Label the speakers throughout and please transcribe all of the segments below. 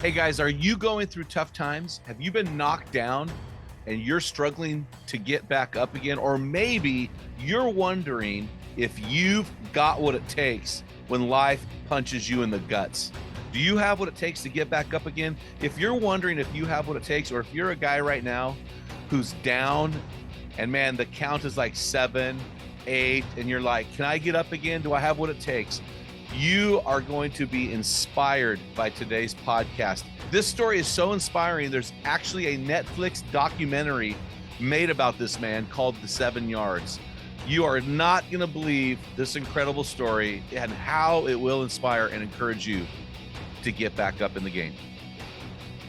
Speaker 1: Hey guys, are you going through tough times? Have you been knocked down and you're struggling to get back up again? Or maybe you're wondering if you've got what it takes when life punches you in the guts. Do you have what it takes to get back up again? If you're wondering if you have what it takes, or if you're a guy right now who's down and man, the count is like 7, 8, and you're like, can I get up again? Do I have what it takes? You are going to be inspired by today's podcast. This story is so inspiring. There's actually a Netflix documentary made about this man called The 7 Yards. You are not going to believe this incredible story and how it will inspire and encourage you to get back up in the game.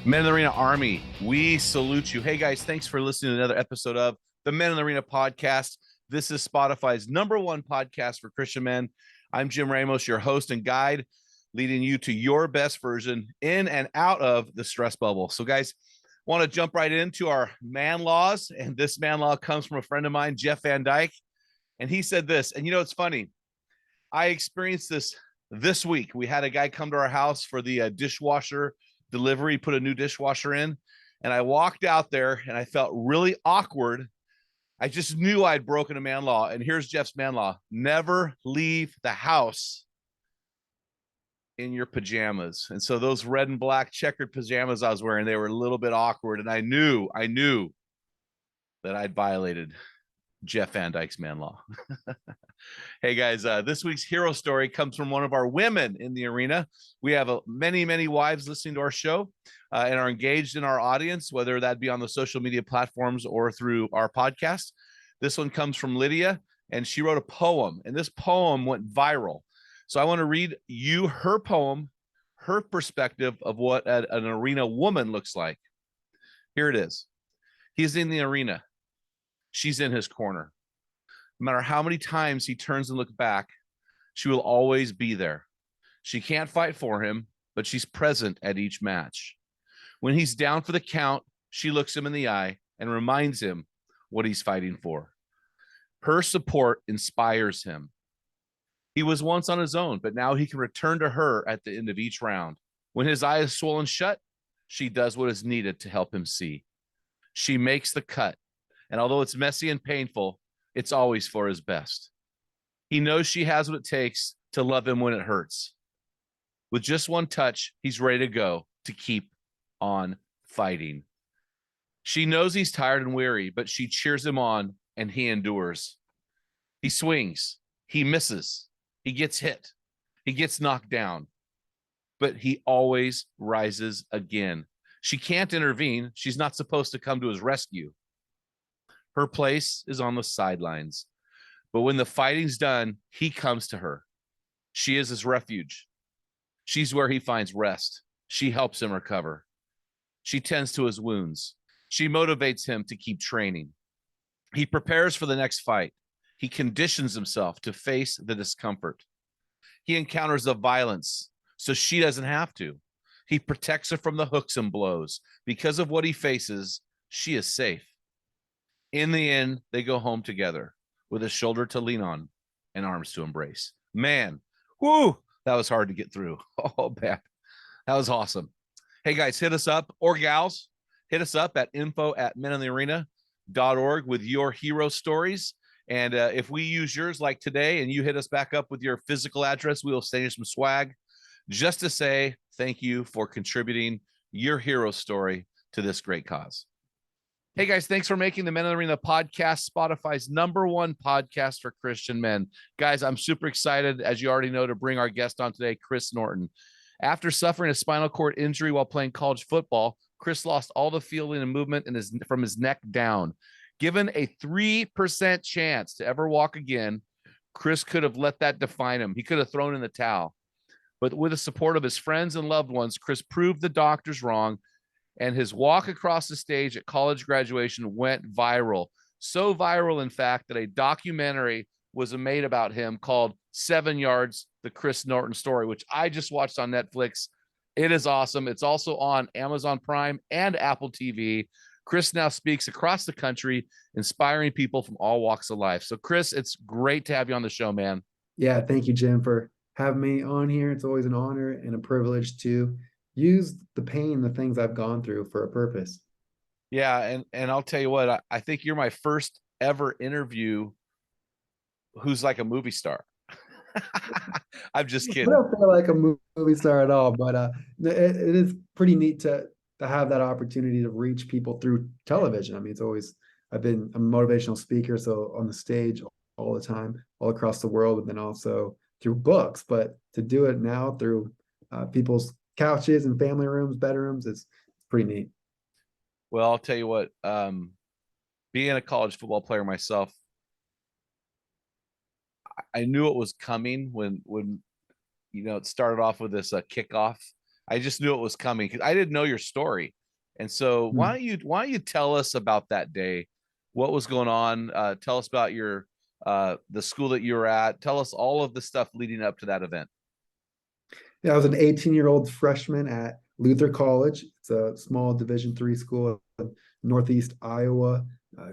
Speaker 1: Men in the Arena Army, we salute you. Hey guys, thanks for listening to another episode of the Men in the Arena podcast. This is Spotify's #1 podcast for Christian men. I'm Jim Ramos, your host and guide, leading you to your best version in and out of the stress bubble. So guys, want to jump right into our man laws. And this man law comes from a friend of mine, Jeff Van Dyke. And he said this, and you know, it's funny. I experienced this week. We had a guy come to our house for the dishwasher delivery, put a new dishwasher in. And I walked out there and I felt really awkward. I just knew I'd broken a man law. And here's Jeff's man law. Never leave the house in your pajamas. And so those red and black checkered pajamas I was wearing, they were a little bit awkward. And I knew that I'd violated Jeff Van Dyke's man law. Hey guys, this week's hero story comes from one of our women in the arena. We have many wives listening to our show and are engaged in our audience, whether that be on the social media platforms or through our podcast. This one comes from Lydia, and she wrote a poem, and this poem went viral. So I want to read you her poem, her perspective of what an arena woman looks like. Here it is. He's in the arena. She's in his corner. No matter how many times he turns and looks back, she will always be there. She can't fight for him, but she's present at each match. When he's down for the count, she looks him in the eye and reminds him what he's fighting for. Her support inspires him. He was once on his own, but now he can return to her at the end of each round. When his eye is swollen shut, she does what is needed to help him see. She makes the cut, and although it's messy and painful, it's always for his best. He knows she has what it takes to love him when it hurts. With just one touch, he's ready to go to keep on fighting. She knows he's tired and weary, but she cheers him on and he endures. He swings, he misses, he gets hit, he gets knocked down, but he always rises again. She can't intervene. She's not supposed to come to his rescue. Her place is on the sidelines. But when the fighting's done, he comes to her. She is his refuge. She's where he finds rest. She helps him recover. She tends to his wounds. She motivates him to keep training. He prepares for the next fight. He conditions himself to face the discomfort. He encounters the violence so she doesn't have to. He protects her from the hooks and blows. Because of what he faces, she is safe. In the end, they go home together with a shoulder to lean on and arms to embrace. Man, whoo, that was hard to get through. Oh, man, that was awesome. Hey, guys, hit us up, or gals, hit us up at info@meninthearena.org with your hero stories. And if we use yours like today and you hit us back up with your physical address, we will send you some swag just to say thank you for contributing your hero story to this great cause. Hey guys, thanks for making the Men in the Arena podcast Spotify's #1 podcast for Christian men. Guys, I'm super excited, as you already know, to bring our guest on today, Chris Norton. After suffering a spinal cord injury while playing college football, Chris lost all the feeling and movement from his neck down. Given a 3% chance to ever walk again, Chris could have let that define him. He could have thrown in the towel. But with the support of his friends and loved ones, Chris proved the doctors wrong, and his walk across the stage at college graduation went viral. So viral, in fact, that a documentary was made about him called 7 Yards, the Chris Norton story, which I just watched on Netflix. It is awesome. It's also on Amazon Prime and Apple TV. Chris now speaks across the country, inspiring people from all walks of life. So, Chris, it's great to have you on the show, man.
Speaker 2: Yeah, thank you, Jim, for having me on here. It's always an honor and a privilege to use the pain, the things I've gone through for a purpose.
Speaker 1: Yeah, and I'll tell you what, I think you're my first ever interview who's like a movie star. I'm just
Speaker 2: I
Speaker 1: kidding.
Speaker 2: don't feel like a movie star at all, but it is pretty neat to have that opportunity to reach people through television. I mean, it's always I've been a motivational speaker, so on the stage all the time, all across the world, but then also through books. But to do it now through people's couches and family rooms, bedrooms, it's pretty neat.
Speaker 1: Well, I'll tell you what, being a college football player myself, I knew it was coming when it started off with this kickoff. I just knew it was coming because I didn't know your story. And so
Speaker 2: Hmm.
Speaker 1: why don't you tell us about that day? What was going on? Tell us about your the school that you were at. Tell us all of the stuff leading up to that event.
Speaker 2: Yeah, I was an 18-year-old freshman at Luther College. It's a small Division III school in Northeast Iowa. Uh,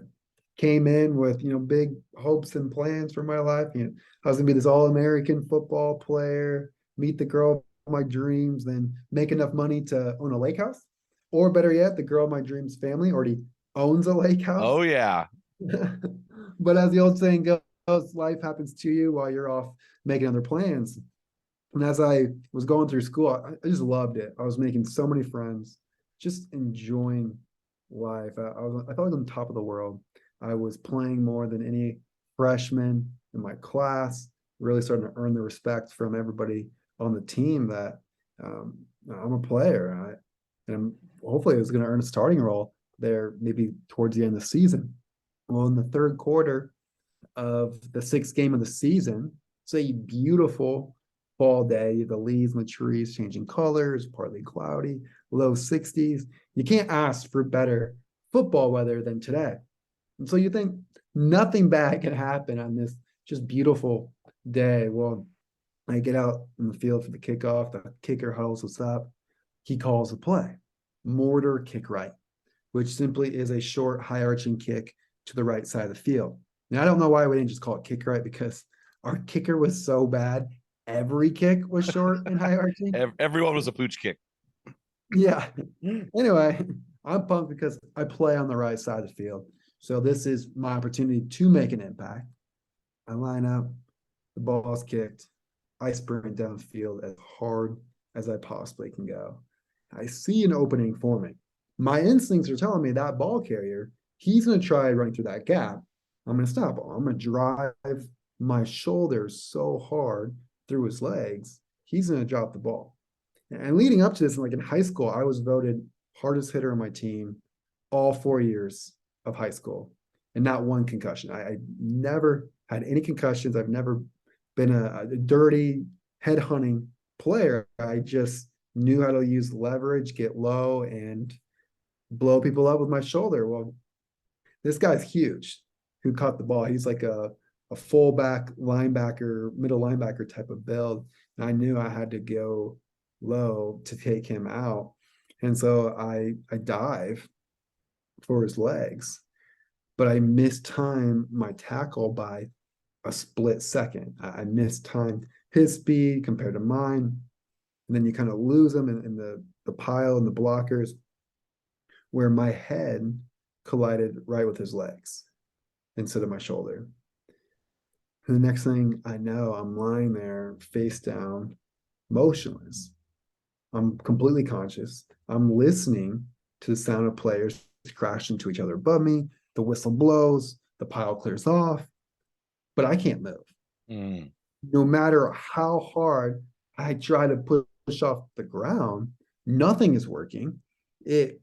Speaker 2: Came in with big hopes and plans for my life. I was gonna be this all-American football player, meet the girl of my dreams, then make enough money to own a lake house, or better yet, the girl of my dreams family already owns a lake house.
Speaker 1: Oh yeah.
Speaker 2: But as the old saying goes, life happens to you while you're off making other plans. And as I was going through school, I just loved it. I was making so many friends, just enjoying life. I felt like on top of the world. I was playing more than any freshman in my class, really starting to earn the respect from everybody on the team that I'm a player. And hopefully I was going to earn a starting role there maybe towards the end of the season. Well, in the third quarter of the sixth game of the season, it's a beautiful fall day. The leaves and the trees changing colors, partly cloudy, low 60s. You can't ask for better football weather than today. And so you think nothing bad can happen on this just beautiful day. Well, I get out in the field for the kickoff. The kicker huddles us up. He calls a play, mortar kick right, which simply is a short, high arching kick to the right side of the field. Now, I don't know why we didn't just call it kick right because our kicker was so bad. Every kick was short and high arching.
Speaker 1: Everyone was a pooch kick.
Speaker 2: Yeah. Anyway, I'm pumped because I play on the right side of the field. So this is my opportunity to make an impact. I line up, the ball's kicked. I sprint downfield as hard as I possibly can go. I see an opening forming. My instincts are telling me that ball carrier, he's going to try running through that gap. I'm going to stop him. I'm going to drive my shoulders so hard through his legs, he's going to drop the ball. And leading up to this, like in high school, I was voted hardest hitter on my team all 4 years of high school, and not one concussion. I never had any concussions. I've never been a dirty head hunting player. I just knew how to use leverage, get low, and blow people up with my shoulder. Well, this guy's huge who caught the ball. He's like a fullback linebacker, middle linebacker type of build. And I knew I had to go low to take him out. And so I dive for his legs, but I mistime my tackle by a split second. I mistime his speed compared to mine. And then you kind of lose him in the pile and the blockers where my head collided right with his legs instead of my shoulder. And the next thing I know, I'm lying there face down, motionless. I'm completely conscious. I'm listening to the sound of players crashing into each other above me. The whistle blows, the pile clears off, but I can't move.
Speaker 1: Mm.
Speaker 2: No matter how hard I try to push off the ground, nothing is working. It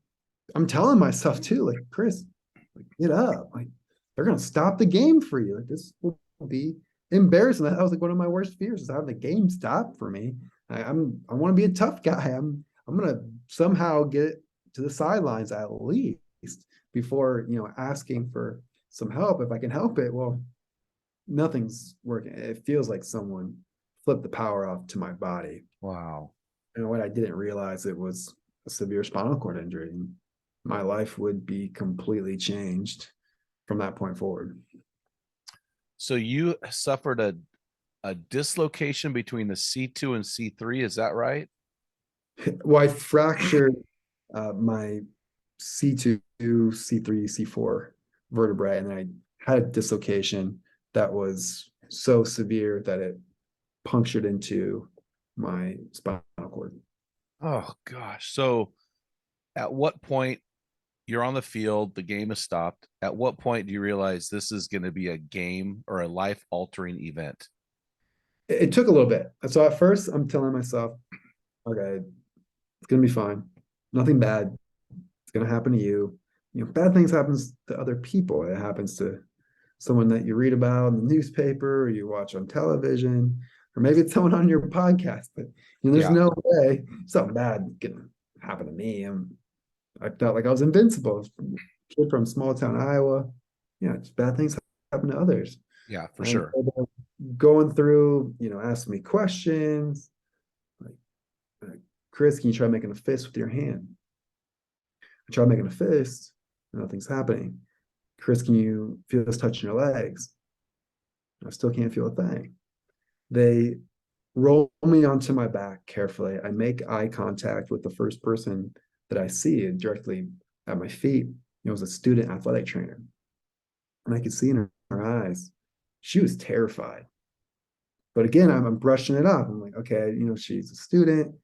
Speaker 2: I'm telling myself too, like, Chris, like, get up. Like, they're gonna stop the game for you. Like, this will be embarrassing. That was like one of my worst fears is having the game stop for me. I want to be a tough guy. I'm gonna somehow get to the sidelines at least before asking for some help if I can help it. Well, nothing's working. It feels like someone flipped the power off to my body.
Speaker 1: Wow.
Speaker 2: And what I didn't realize, it was a severe spinal cord injury. And my life would be completely changed from that point forward.
Speaker 1: So you suffered a dislocation between the C2 and C3, is that right?
Speaker 2: Well, I fractured my C2, C3, C4 vertebrae, and I had a dislocation that was so severe that it punctured into my spinal cord.
Speaker 1: Oh gosh. So at what point you're on the field, the game has stopped. At what point do you realize this is going to be a game or a life altering event?
Speaker 2: It took a little bit. So at first, I'm telling myself, okay, it's gonna be fine. Nothing bad. It's gonna happen to you. You know, bad things happens to other people. It happens to someone that you read about in the newspaper, or you watch on television, or maybe it's someone on your podcast. But you know, there's
Speaker 1: Yeah.
Speaker 2: no way something bad can happen to me. I felt like I was invincible. Kid from small town Iowa. Yeah, just bad things happen to others.
Speaker 1: Yeah, for
Speaker 2: And
Speaker 1: sure.
Speaker 2: so they're going through, asking me questions like, Chris, can you try making a fist with your hand? I try making a fist, nothing's happening. Chris, can you feel this touching your legs? I still can't feel a thing. They roll me onto my back carefully. I make eye contact with the first person that I see directly at my feet. It was a student athletic trainer. And I could see in her eyes, she was terrified. But again, I'm brushing it off. I'm like, okay, she's a student.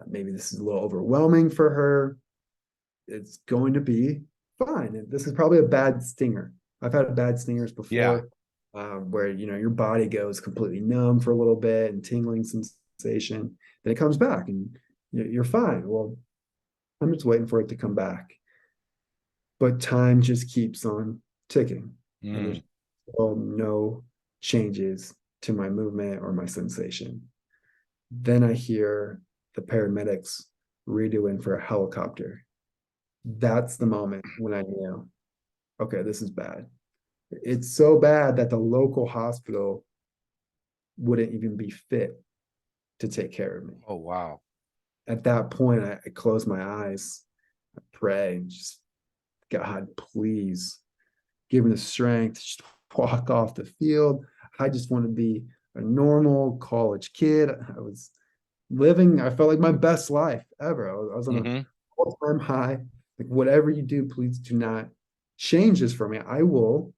Speaker 2: Maybe this is a little overwhelming for her. It's going to be fine. And this is probably a bad stinger. I've had bad stingers
Speaker 1: Yeah.
Speaker 2: before, where your body goes completely numb for a little bit and tingling sensation. Then it comes back and you're fine. Well, I'm just waiting for it to come back. But time just keeps on ticking, and there's
Speaker 1: Mm.
Speaker 2: still no changes to my movement or my sensation. Then I hear the paramedics redoing for a helicopter. That's the moment when I knew, okay, this is bad. It's so bad that the local hospital wouldn't even be fit to take care of me.
Speaker 1: Oh, wow.
Speaker 2: At that point, I close my eyes, I pray, and just, God, please give me the strength to just walk off the field. I just want to be a normal college kid. I was living, I felt like my best life ever. I was on an
Speaker 1: Hmm.
Speaker 2: all-time high. Like, whatever you do, please do not change this for me. I will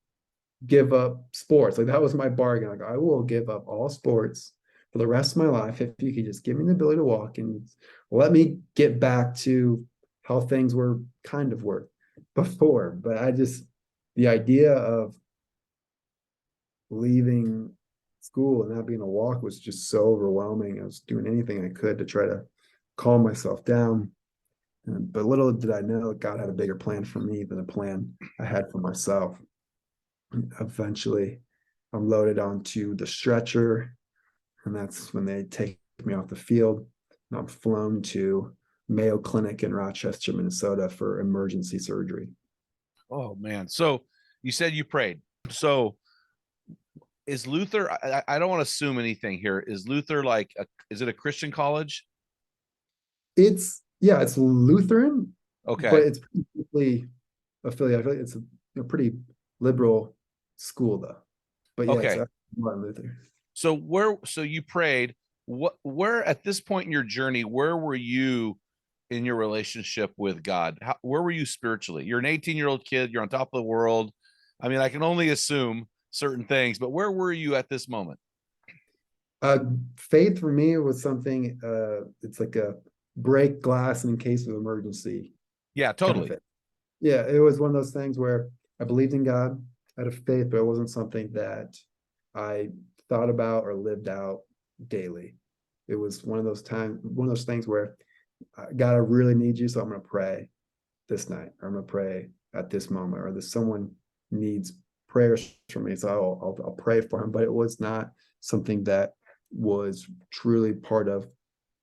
Speaker 2: give up sports. Like, that was my bargain. Like, I will give up all sports for the rest of my life if you could just give me the ability to walk and let me get back to how things were before. But the idea of leaving school and not being a walk was just so overwhelming. I was doing anything I could to try to calm myself down. But little did I know that God had a bigger plan for me than a plan I had for myself. And eventually, I'm loaded onto the stretcher, and that's when they take me off the field. And I'm flown to Mayo Clinic in Rochester, Minnesota for emergency surgery.
Speaker 1: Oh, man. So you said you prayed. So is Luther, I don't want to assume anything here. Is Luther is it a Christian college?
Speaker 2: It's Lutheran, but
Speaker 1: Okay.
Speaker 2: it's pretty affiliated. I feel like it's a pretty liberal school though. But yeah, it's
Speaker 1: Okay.
Speaker 2: Martin Luther.
Speaker 1: So you prayed. Where at this point in your journey, where were you in your relationship with God? Where were you spiritually? You're an 18-year-old kid, you're on top of the world. I mean, I can only assume certain things, but where were you at this moment?
Speaker 2: Uh, Faith for me was something. It's like a break glass in case of emergency
Speaker 1: Yeah,
Speaker 2: kind of
Speaker 1: totally.
Speaker 2: thing. Yeah, it was one of those things where I believed in God, I had a faith, but it wasn't something that I thought about or lived out daily. It was one of those things where, God, I really need you, so I'm going to pray this night, or I'm going to pray at this moment, or this someone needs prayers from me, so I'll pray for him. But it was not something that was truly part of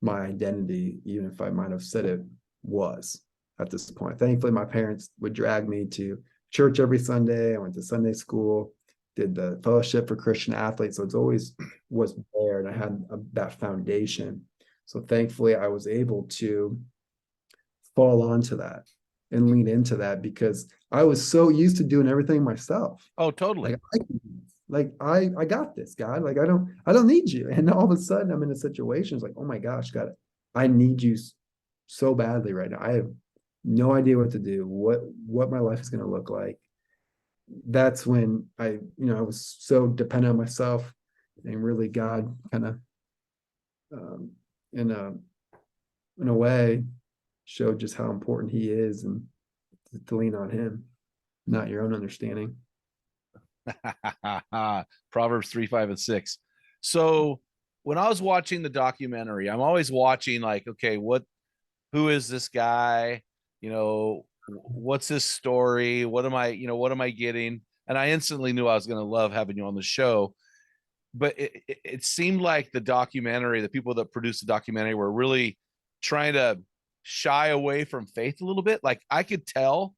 Speaker 2: my identity, even if I might have said it was at this point. Thankfully, my parents would drag me to church every Sunday. I went to Sunday school, did the fellowship for Christian athletes. So it's always was there, and I had that foundation. So thankfully, I was able to fall onto that and lean into that because I was so used to doing everything myself.
Speaker 1: Oh,
Speaker 2: Like
Speaker 1: totally.
Speaker 2: I got this, God. Like I don't need you. And all of a sudden I'm in a situation, it's like, oh my gosh, God, I need you so badly right now. I have no idea what to do, what my life is going to look like. That's when I was so dependent on myself, and really God kind of, um, in a way, showed just how important He is, and to lean on Him, not your own understanding.
Speaker 1: Proverbs 3, 5, and 6. So when I was watching the documentary, I'm always watching like, okay, who is this guy? What's his story? What am I getting? And I instantly knew I was going to love having you on the show. But it seemed like the people that produced the documentary were really trying to shy away from faith a little bit. Like I could tell,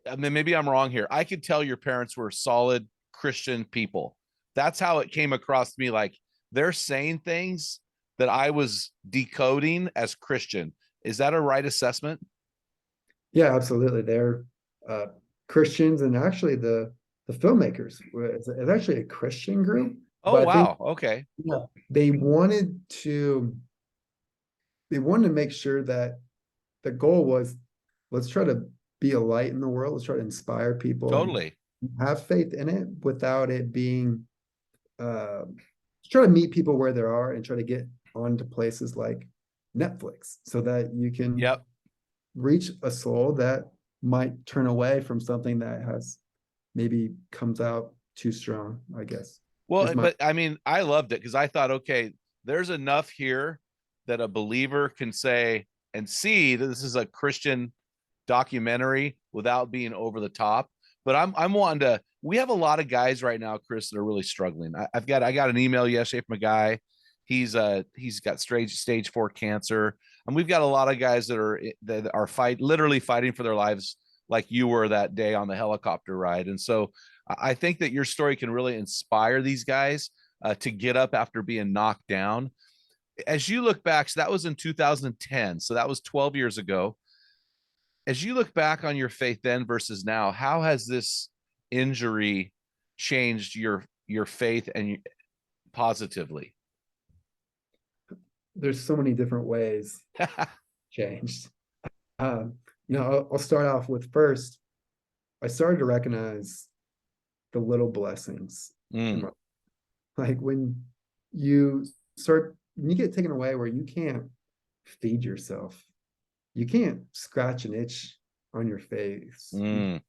Speaker 1: I mean, maybe I'm wrong here. I could tell your parents were solid Christian people. That's how it came across to me. Like they're saying things that I was decoding as Christian. Is that a right assessment?
Speaker 2: Yeah, absolutely. They're uh, Christians, and actually the filmmakers it's actually a Christian group,
Speaker 1: Oh,
Speaker 2: but I think,
Speaker 1: wow. Okay.
Speaker 2: yeah, they wanted to make sure that the goal was, let's try to be a light in the world. Let's try to inspire people and
Speaker 1: Totally.
Speaker 2: have faith in it without it being, try to meet people where they are and try to get onto places like Netflix so that you can
Speaker 1: Yep.
Speaker 2: reach a soul that might turn away from something that has maybe comes out too strong, I guess. Is
Speaker 1: Well,
Speaker 2: my
Speaker 1: but I mean, I loved it because I thought, okay, there's enough here that a believer can say and see that this is a Christian documentary without being over the top. But I'm wanting to. We have a lot of guys right now, Chris, that are really struggling. I got an email yesterday from a guy. He's got stage 4 cancer, and we've got a lot of guys that are literally fighting for their lives, like you were that day on the helicopter ride. And so I think that your story can really inspire these guys to get up after being knocked down. As you look back, so that was in 2010, so that was 12 years ago. As you look back on your faith then versus now, how has this injury changed your faith and positively?
Speaker 2: There's so many different ways changed. I'll start off with, first, I started to recognize the little blessings in
Speaker 1: Mm,
Speaker 2: my, like you when you get taken away where you can't feed yourself, you can't scratch an itch on your face.
Speaker 1: mm,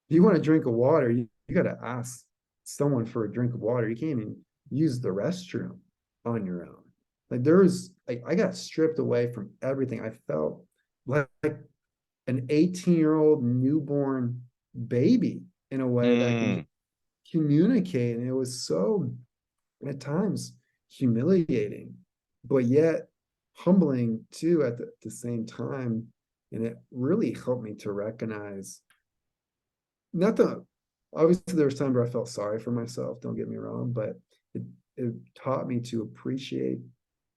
Speaker 2: You want to drink of water, you got to ask someone for a drink of water. You can't even use the restroom on your own. Like I got stripped away from everything. I felt like an 18-year-old newborn baby in a way that can
Speaker 1: mm.
Speaker 2: just communicate. And it was so, at times, humiliating, but yet humbling too at the same time. And it really helped me to recognize, not the obviously there was times where I felt sorry for myself, don't get me wrong, but it, it taught me to appreciate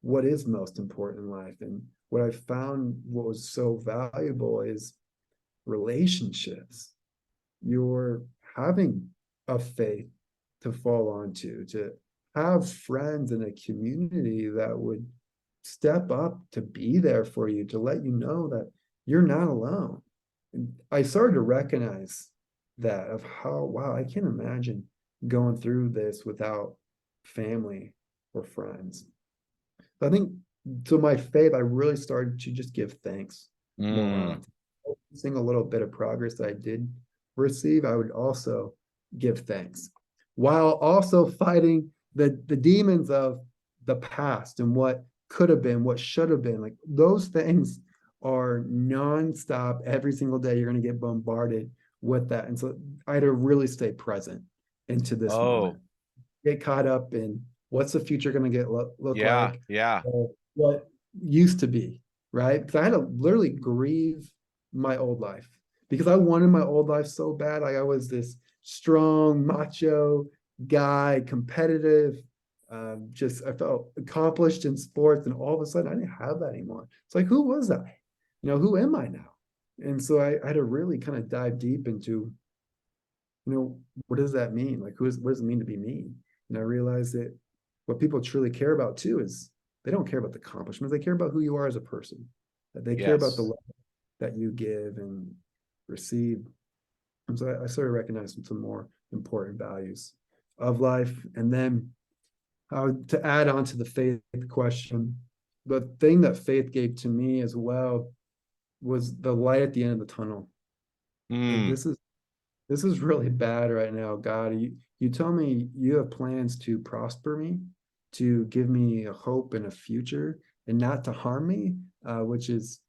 Speaker 2: what is most important in life. And what I found, what was so valuable, is relationships. You're having a faith to fall onto, to have friends in a community that would step up to be there for you, to let you know that you're not alone. And I started to recognize that, of how, wow, I can't imagine going through this without family or friends. I think, to my faith, I really started to just give thanks more
Speaker 1: Mm.
Speaker 2: often. Every single little bit of progress that I did receive, I would also give thanks, while also fighting the demons of the past and what could have been, what should have been. Like, those things are nonstop. Every single day, you're going to get bombarded with that. And so I had to really stay present into this moment,
Speaker 1: Oh,
Speaker 2: get caught up in what's the future going to look
Speaker 1: yeah,
Speaker 2: like,
Speaker 1: yeah.
Speaker 2: or what used to be, right? Because I had to literally grieve my old life, because I wanted my old life so bad. Like, I was this strong, macho guy, competitive, just, I felt accomplished in sports, and all of a sudden I didn't have that anymore. It's like, who was I? Who am I now? And so I had to really kind of dive deep into, what does that mean? Like, what does it mean to be me? And I realized that what people truly care about too is, they don't care about the accomplishments. They care about who you are as a person. that they care about the
Speaker 1: Yes.
Speaker 2: love that you give and receive. And so I started recognizing some more important values of life. And then to add on to the faith question, the thing that faith gave to me as well was the light at the end of the tunnel. Like
Speaker 1: Mm,
Speaker 2: this is really bad right now, God. You tell me you have plans to prosper me, to give me a hope and a future, and not to harm me, which is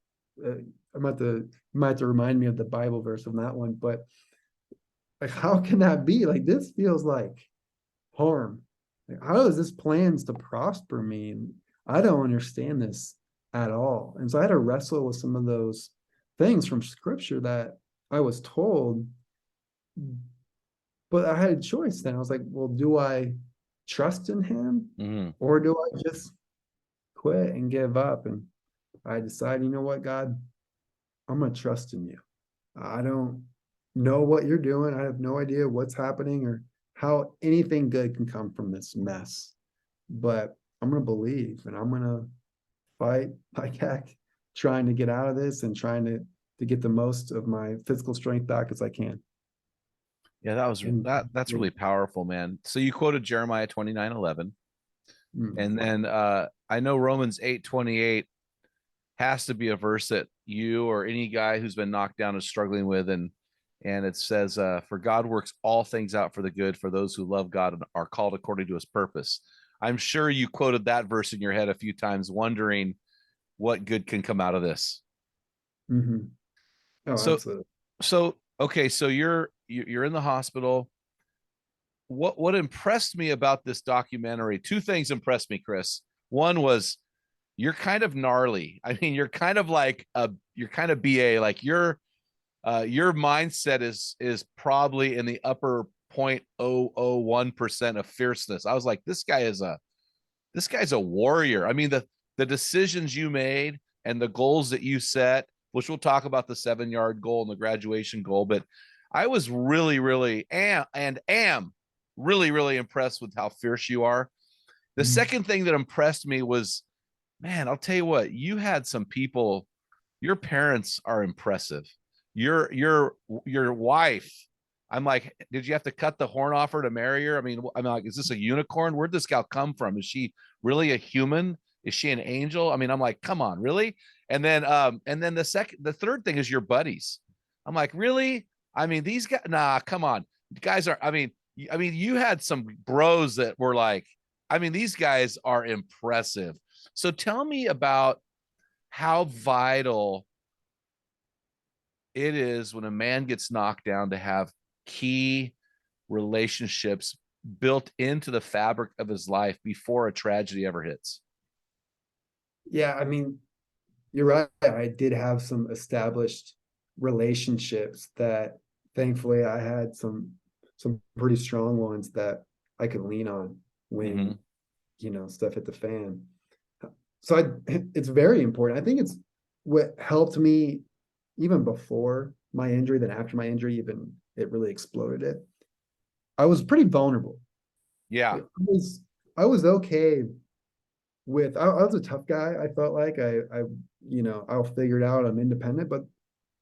Speaker 2: uh, you might have to remind me of the Bible verse on that one. But like, how can that be? Like, this feels like harm. Like, how is this plans to prosper me? And I don't understand this at all. And so I had to wrestle with some of those things from scripture that I was told, but I had a choice then. I was like, well, do I trust in him
Speaker 1: mm.
Speaker 2: or do I just quit and give up? And I decided, you know what, God, I'm going to trust in you. I don't know what you're doing. I have no idea what's happening or how anything good can come from this mess. But I'm going to believe and I'm going to fight like heck, trying to get out of this and trying to get the most of my physical strength back as I can.
Speaker 1: Yeah,
Speaker 2: And
Speaker 1: that's really powerful, man. So you quoted Jeremiah 29:11. And
Speaker 2: wow.
Speaker 1: then I know Romans 8:28 has to be a verse that you or any guy who's been knocked down is struggling with. And it says, for God works all things out for the good for those who love God and are called according to his purpose. I'm sure you quoted that verse in your head a few times, wondering what good can come out of this.
Speaker 2: Mm-hmm. Oh,
Speaker 1: So
Speaker 2: absolutely.
Speaker 1: so okay, so you're in the hospital. What impressed me about this documentary, two things impressed me, Chris. One was you're kind of gnarly. I mean, you're kind of BA, like your mindset is probably in the upper 0.001% of fierceness. I was like, this guy's a warrior. I mean, the decisions you made and the goals that you set, which we'll talk about the 7 yard goal and the graduation goal, but I was really am really, really impressed with how fierce you are. The
Speaker 2: Mhm.
Speaker 1: second thing that impressed me was, man, I'll tell you what, you had some people, your parents are impressive. Your wife, I'm like, did you have to cut the horn off her to marry her? I'm like, is this a unicorn? Where'd this gal come from? Is she really a human? Is she an angel? I mean, I'm like, come on, really? And then the third thing is your buddies. I'm like, really? I mean, these guys, nah, come on. Guys are, I mean, you had some bros that were like, I mean, these guys are impressive. So tell me about how vital it is when a man gets knocked down to have key relationships built into the fabric of his life before a tragedy ever hits.
Speaker 2: Yeah, I mean, you're right. I did have some established relationships that thankfully I had some pretty strong ones that I could lean on
Speaker 1: Mm-hmm.
Speaker 2: when, stuff hit the fan. So it's very important. I think it's what helped me even before my injury, then after my injury, even it really exploded it. I was pretty vulnerable.
Speaker 1: Yeah.
Speaker 2: I was okay with I was a tough guy. I felt like I'll figure it out. I'm independent. But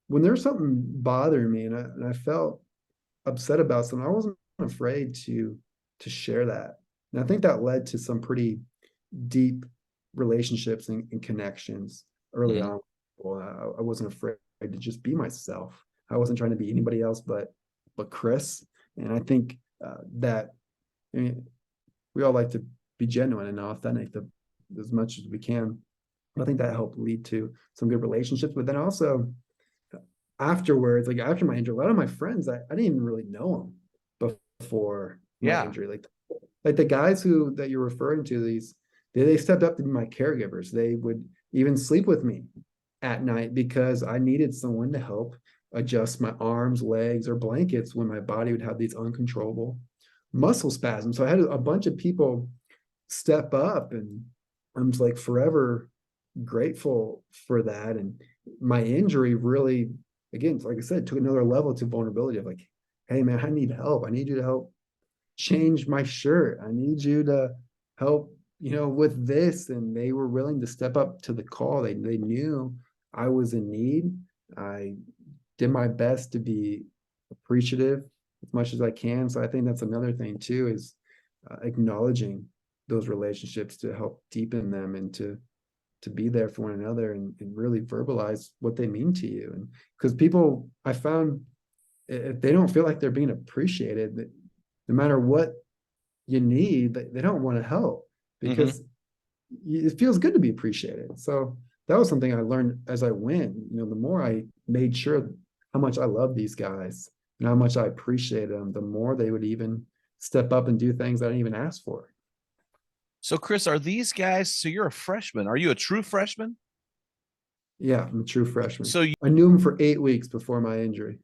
Speaker 2: when there's something bothering me and I felt upset about something, I wasn't afraid to share that. And I think that led to some pretty deep relationships and connections early
Speaker 1: Mm-hmm.
Speaker 2: on. Well, I wasn't afraid to just be myself. I wasn't trying to be anybody else but Chris. And I think that I mean, we all like to be genuine and authentic as much as we can. I think that helped lead to some good relationships. But then also afterwards, like after my injury, a lot of my friends, I didn't even really know them before my
Speaker 1: Yeah.
Speaker 2: injury. Like the guys that you're referring to, they stepped up to be my caregivers. They would even sleep with me at night because I needed someone to help adjust my arms, legs, or blankets when my body would have these uncontrollable muscle spasms. So I had a bunch of people step up, and I'm just like forever grateful for that. And my injury really, again, like I said, took another level to vulnerability of like, hey man, I need help. I need you to help change my shirt. I need you to help, with this. And they were willing to step up to the call. They knew I was in need. I did my best to be appreciative as much as I can. So I think that's another thing too, is acknowledging those relationships to help deepen them and to be there for one another and really verbalize what they mean to you. And because people, I found, if they don't feel like they're being appreciated, that no matter what you need, they don't want to help
Speaker 1: Hmm.
Speaker 2: because it feels good to be appreciated. So that was something I learned as I went. The more I made sure how much I love these guys and how much I appreciated them, the more they would even step up and do things I didn't even ask for.
Speaker 1: So, Chris, are these guys? So, you're a freshman. Are you a true freshman?
Speaker 2: Yeah, I'm a true freshman.
Speaker 1: So,
Speaker 2: I knew him for 8 weeks before my injury.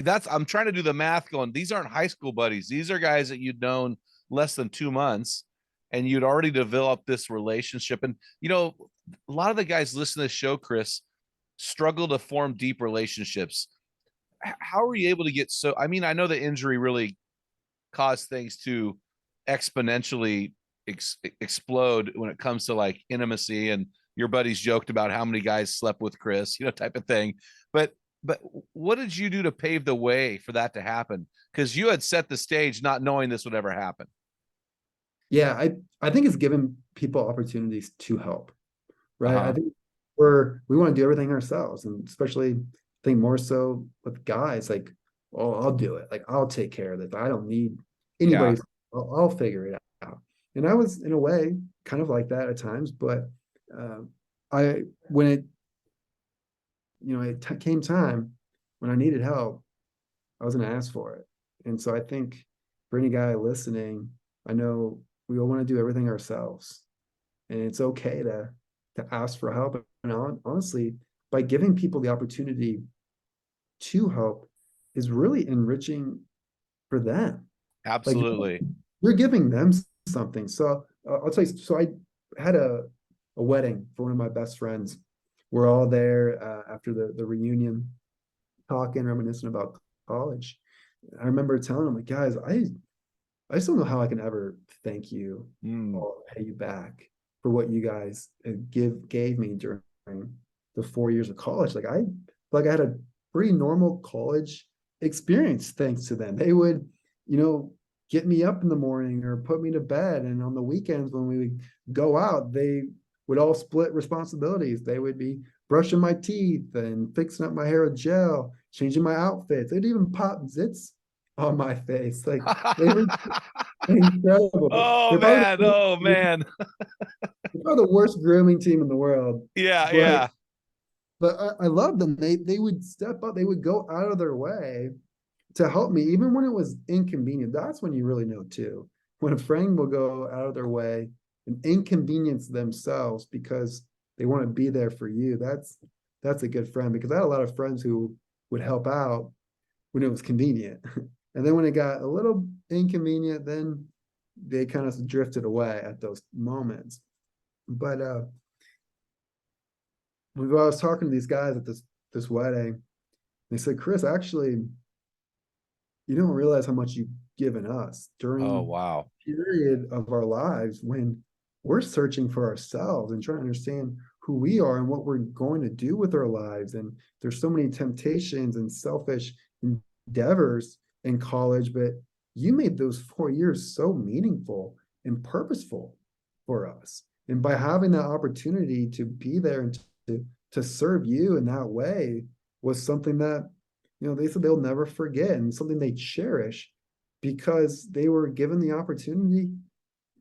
Speaker 1: I'm trying to do the math going, these aren't high school buddies. These are guys that you'd known less than 2 months and you'd already developed this relationship. And, a lot of the guys listening to this show, Chris, struggle to form deep relationships. How are you able to get so? I mean, I know the injury really caused things to exponentially explode when it comes to like intimacy, and your buddies joked about how many guys slept with Chris, type of thing. But what did you do to pave the way for that to happen? Because you had set the stage not knowing this would ever happen.
Speaker 2: Yeah, I think it's given people opportunities to help, right? I
Speaker 1: Uh-huh.
Speaker 2: think we want to do everything ourselves, and especially I think more so with guys, like, oh, I'll do it. Like, I'll take care of this. I don't need
Speaker 1: Yeah,
Speaker 2: anybody's. I'll figure it out. And I was in a way kind of like that at times, but uh, I when it came time when I needed help, I was going to ask for it. And so I think for any guy listening, I know we all want to do everything ourselves, and it's okay to ask for help. And honestly, by giving people the opportunity to help is really enriching for them. Like
Speaker 1: absolutely.
Speaker 2: you're giving them something. So I'll tell you. So I had a wedding for one of my best friends. We're all there after the reunion, talking, reminiscing about college. I remember telling them, like, guys, I just don't know how I can ever thank you
Speaker 1: Mm.
Speaker 2: or pay you back for what you guys gave me during the 4 years of college. Like I had a pretty normal college experience thanks to them. They would, you know, get me up in the morning or put me to bed. And on the weekends when we would go out, they would all split responsibilities. They would be brushing my teeth and fixing up my hair with gel, changing my outfits. They'd even pop zits on my face. Like they were incredible.
Speaker 1: Oh
Speaker 2: They're probably
Speaker 1: man,
Speaker 2: the,
Speaker 1: oh man.
Speaker 2: they're probably the worst grooming team in the world.
Speaker 1: Yeah,
Speaker 2: But
Speaker 1: yeah.
Speaker 2: I love them. They would step up, they would go out of their way to help me, even when it was inconvenient. That's when you really know too. When a friend will go out of their way and inconvenience themselves because they want to be there for you. That's a good friend, because I had a lot of friends who would help out when it was convenient. And then when it got a little inconvenient, then they kind of drifted away at those moments. But when I was talking to these guys at this wedding, they said, Chris, actually, you don't realize how much you've given us
Speaker 1: Oh
Speaker 2: during
Speaker 1: wow.
Speaker 2: a period of our lives when we're searching for ourselves and trying to understand who we are and what we're going to do with our lives. And there's so many temptations and selfish endeavors in college, but you made those 4 years so meaningful and purposeful for us. And by having that opportunity to be there and to serve you in that way was something that, they said they'll never forget, and something they cherish because they were given the opportunity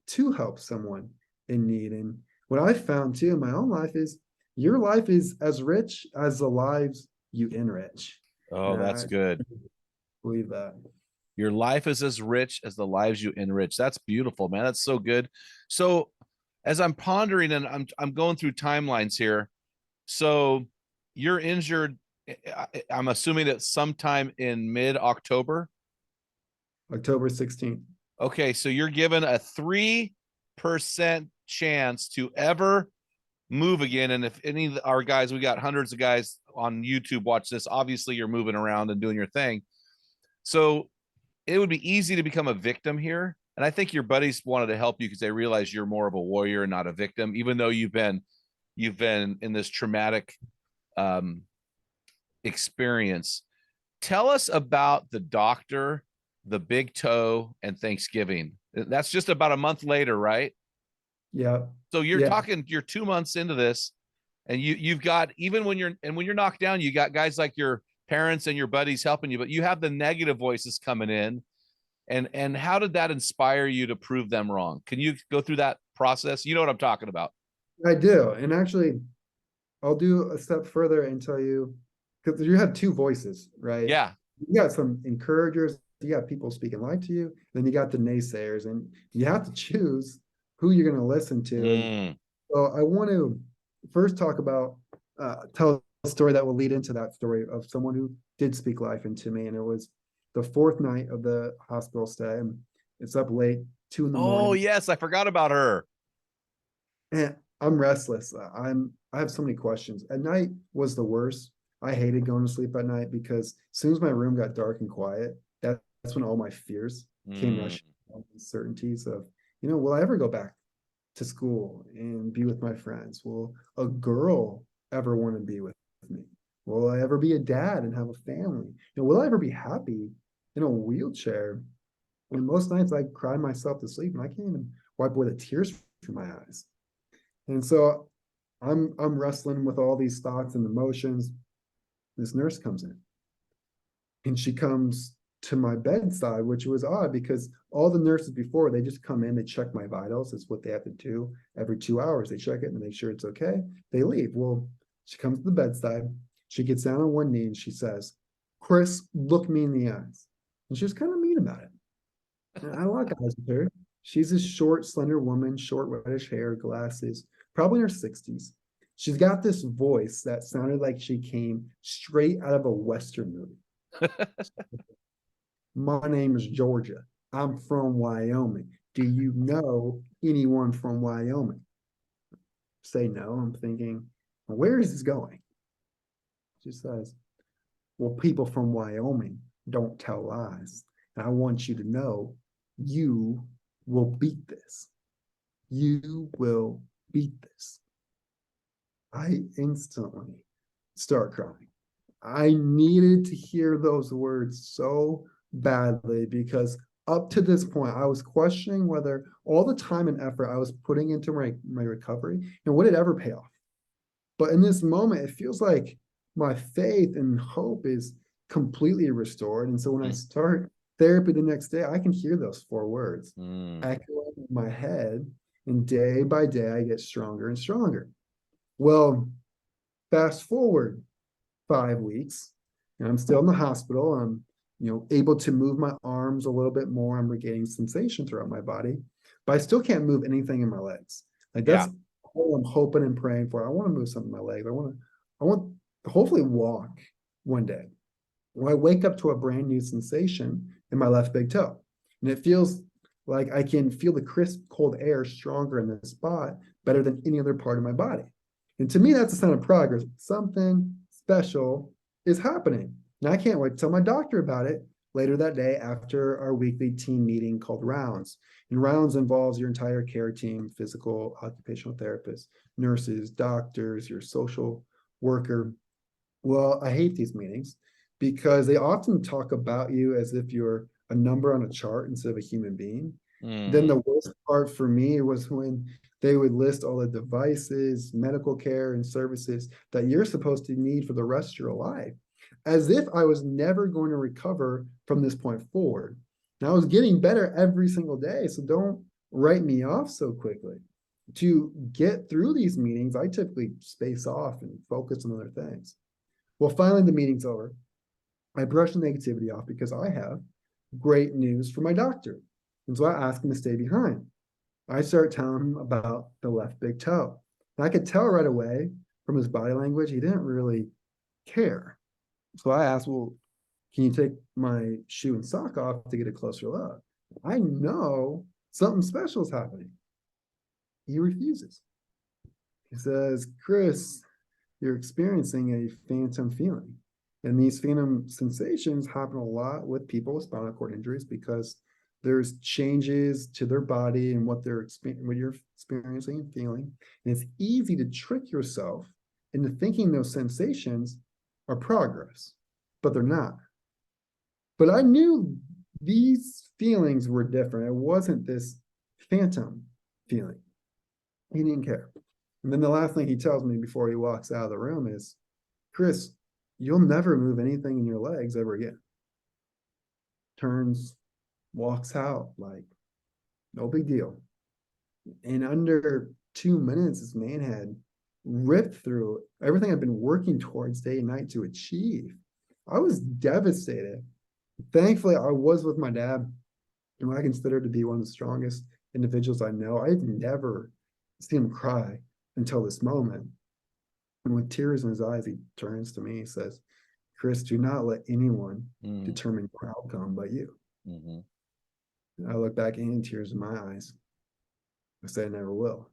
Speaker 2: to help someone in need. And what I found too in my own life is your life is as rich as the lives you enrich.
Speaker 1: Oh,
Speaker 2: And
Speaker 1: that's
Speaker 2: I
Speaker 1: good.
Speaker 2: believe that.
Speaker 1: Your life is as rich as the lives you enrich. That's beautiful, man. That's so good. So, as I'm pondering and I'm going through timelines here. So, you're injured. I'm assuming that sometime in mid October.
Speaker 2: October 16th.
Speaker 1: Okay, so you're given a 3% chance to ever move again. And if any of our guys, we got hundreds of guys on YouTube watch this. Obviously, you're moving around and doing your thing. So it would be easy to become a victim here. And I think your buddies wanted to help you because they realize you're more of a warrior and not a victim, even though you've been in this traumatic um, experience. Tell us about the doctor, the big toe, and Thanksgiving. That's just about a month later, right?
Speaker 2: Yeah.
Speaker 1: So you're
Speaker 2: Yeah.
Speaker 1: talking, you're 2 months into this, and you've got, even when you're knocked down, you got guys like your parents and your buddies helping you, but you have the negative voices coming in. And how did that inspire you to prove them wrong? Can you go through that process? You know what I'm talking about.
Speaker 2: I do. And actually, I'll do a step further and tell you, because you have two voices, right?
Speaker 1: Yeah.
Speaker 2: You got some encouragers, you got people speaking life to you, then you got the naysayers, and you have to choose who you're going to listen to. And
Speaker 1: Mm.
Speaker 2: so I want to first talk about, tell a story that will lead into that story of someone who did speak life into me. And it was the fourth night of the hospital stay. And it's up late, 2 in the morning.
Speaker 1: Oh, yes. I forgot about her.
Speaker 2: And I'm restless. I have so many questions. At night was the worst. I hated going to sleep at night because as soon as my room got dark and quiet, that's when all my fears came
Speaker 1: Mm.
Speaker 2: rushing, all the certainties of, will I ever go back to school and be with my friends? Will a girl ever want to be with me? Will I ever be a dad and have a family? Will I ever be happy in a wheelchair? And most nights I cry myself to sleep and I can't even wipe away the tears from my eyes. And so I'm wrestling with all these thoughts and emotions. This nurse comes in and she comes to my bedside, which was odd because all the nurses before, they just come in, they check my vitals. It's what they have to do every 2 hours. They check it and make sure it's okay. They leave. Well, she comes to the bedside. She gets down on one knee and she says, "Chris, look me in the eyes." And she was kind of mean about it. And I lock eyes with her. She's a short, slender woman, short reddish hair, glasses, probably in her 60s. She's got this voice that sounded like she came straight out of a Western movie. "My name is Georgia. I'm from Wyoming. Do you know anyone from Wyoming?" Say no. I'm thinking, where is this going? She says, "Well, people from Wyoming don't tell lies. And I want you to know you will beat this. You will beat this." I instantly start crying. I needed to hear those words so badly because up to this point, I was questioning whether all the time and effort I was putting into my recovery, would it ever pay off? But in this moment, it feels like my faith and hope is completely restored. And so when I start therapy the next day, I can hear those four words echoing in my head. And day by day, I get stronger and stronger. Well, fast forward 5 weeks, and I'm still in the hospital. I'm, able to move my arms a little bit more. I'm regaining sensation throughout my body, but I still can't move anything in my legs. Like
Speaker 1: Yeah.
Speaker 2: that's all I'm hoping and praying for. I want to move something in my legs. I want to hopefully walk one day. When I wake up to a brand new sensation in my left big toe, and it feels like I can feel the crisp, cold air stronger in this spot better than any other part of my body. And to me, that's a sign of progress. Something special is happening. And I can't wait to tell my doctor about it later that day after our weekly team meeting called Rounds. And Rounds involves your entire care team, physical, occupational therapists, nurses, doctors, your social worker. Well, I hate these meetings because they often talk about you as if you're a number on a chart instead of a human being. Then the worst part for me was when they would list all the devices, medical care, and services that you're supposed to need for the rest of your life, as if I was never going to recover from this point forward. And I was getting better every single day, so don't write me off so quickly. To get through these meetings, I typically space off and focus on other things. Well, finally, the meeting's over. I brush the negativity off because I have great news for my doctor. And so I ask him to stay behind. I start telling him about the left big toe. And I could tell right away from his body language, he didn't really care. So I asked, "Well, can you take my shoe and sock off to get a closer look?" I know something special is happening. He refuses. He says, "Chris, you're experiencing a phantom feeling." And these phantom sensations happen a lot with people with spinal cord injuries because there's changes to their body and what you're experiencing and feeling. And it's easy to trick yourself into thinking those sensations are progress, but they're not. But I knew these feelings were different. It wasn't this phantom feeling. He didn't care. And then the last thing he tells me before he walks out of the room is, Chris, you'll never move anything in your legs ever again. Turns, walks out like, no big deal. In under 2 minutes, this man had ripped through everything I've been working towards day and night to achieve. I was devastated. Thankfully, I was with my dad, who I consider to be one of the strongest individuals I know. I've never seen him cry until this moment. And with tears in his eyes, he turns to me and says, Chris, do not let anyone determine your outcome but you. Mm-hmm. I look back and tears in my eyes. I say I never will.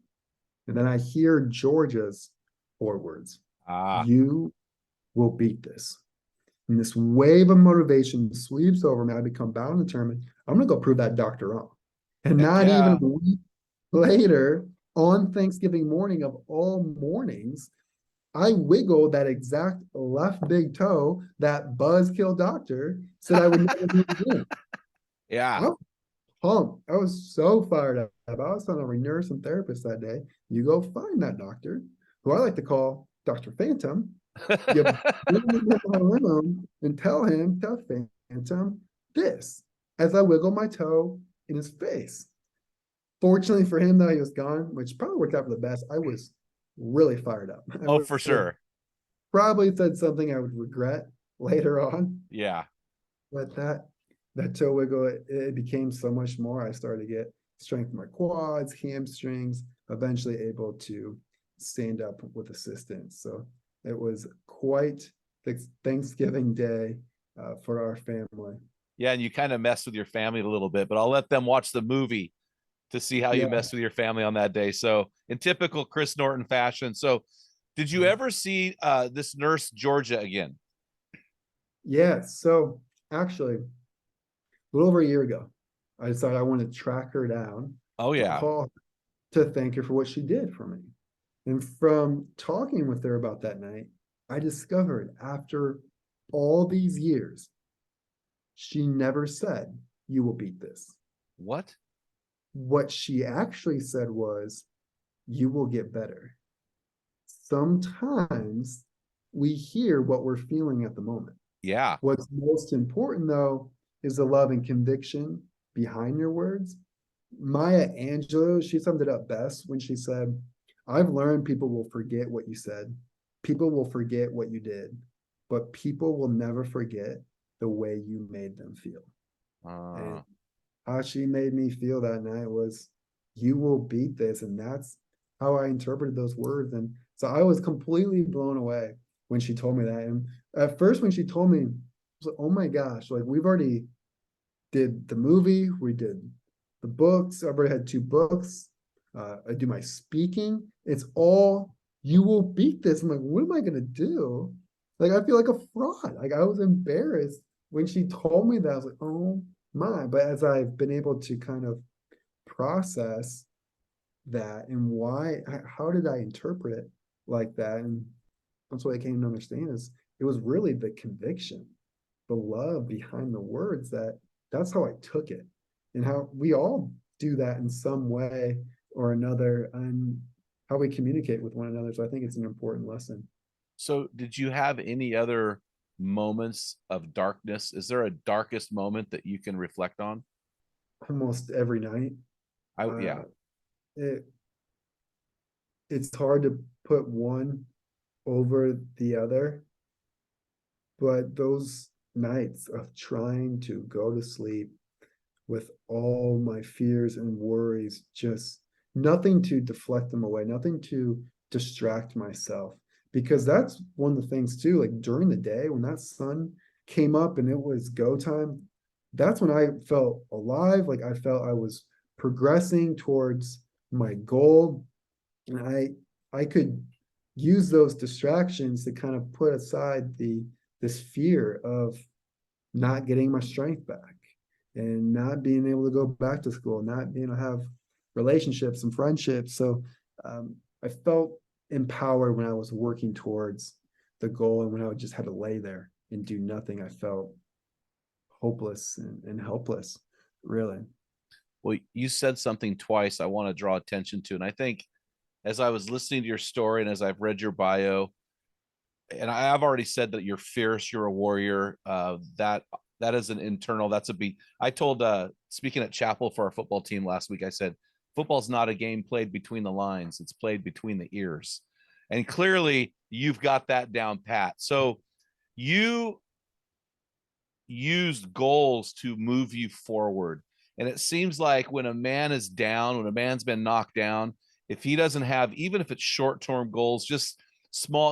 Speaker 2: And then I hear Georgia's 4 words. You will beat this. And this wave of motivation sweeps over me. I become bound and determined. I'm going to go prove that doctor wrong. And not even a week later, on Thanksgiving morning of all mornings, I wiggled that exact left big toe that buzzkill doctor said I would never do again.
Speaker 1: Yeah.
Speaker 2: I was pumped. I was so fired up. I was telling every nurse and therapist that day, you go find that doctor, who I like to call Dr. Phantom. You bring him into my room and tell Phantom this as I wiggle my toe in his face. Fortunately for him, though, he was gone, which probably worked out for the best. I was really fired up.
Speaker 1: For sure.
Speaker 2: Probably said something I would regret later on.
Speaker 1: Yeah.
Speaker 2: But that toe wiggle, it became so much more. I started to get strength in my quads, hamstrings, eventually able to stand up with assistance. So it was quite the Thanksgiving day for our family.
Speaker 1: Yeah, and you kind of messed with your family a little bit, but I'll let them watch the movie to see how you messed with your family on that day. So in typical Chris Norton fashion. So did you ever see this nurse Georgia again?
Speaker 2: Yeah. So actually, a little over a year ago, I decided I wanted to track her down.
Speaker 1: Oh, yeah.
Speaker 2: Call her to thank her for what she did for me. And from talking with her about that night, I discovered after all these years, she never said, you will beat this.
Speaker 1: What?
Speaker 2: What she actually said was, you will get better. Sometimes we hear what we're feeling at the moment.
Speaker 1: Yeah.
Speaker 2: What's most important, though, is the love and conviction behind your words. Maya Angelou, she summed it up best when she said, I've learned people will forget what you said. People will forget what you did, but people will never forget the way you made them feel. And how she made me feel that night was, you will beat this. And that's how I interpreted those words. And so I was completely blown away when she told me that. And at first, when she told me, I was like, oh my gosh, like we've already did the movie, we did the books. I've already had 2 books. I do my speaking. It's all, you will beat this. I'm like, what am I going to do? Like, I feel like a fraud. Like, I was embarrassed when she told me that. I was like, oh my. But as I've been able to kind of process that and why, how did I interpret it like that? And that's what I came to understand is it was really the conviction, the love behind the words that's how I took it, and how we all do that in some way or another, and how we communicate with one another. So I think it's an important lesson.
Speaker 1: So did you have any other moments of darkness? Is there a darkest moment that you can reflect on?
Speaker 2: Almost every night.
Speaker 1: Yeah.
Speaker 2: It's hard to put one over the other, but those nights of trying to go to sleep with all my fears and worries, just nothing to deflect them away, nothing to distract myself. Because that's one of the things too, like during the day when that sun came up and it was go time, that's when I felt alive. Like I felt I was progressing towards my goal. And I could use those distractions to kind of put aside this fear of not getting my strength back and not being able to go back to school, not being able to have relationships and friendships. So I felt empowered when I was working towards the goal, and when I just had to lay there and do nothing, I felt hopeless and helpless, really.
Speaker 1: Well, you said something twice I want to draw attention to. And I think as I was listening to your story and as I've read your bio, and I've already said that you're fierce, you're a warrior. That is an internal, that's a beat. I told speaking at chapel for our football team last week, I said, football's not a game played between the lines, it's played between the ears. And clearly you've got that down pat. So you used goals to move you forward. And it seems like when a man is down, when a man's been knocked down, if he doesn't have, even if it's short-term goals, just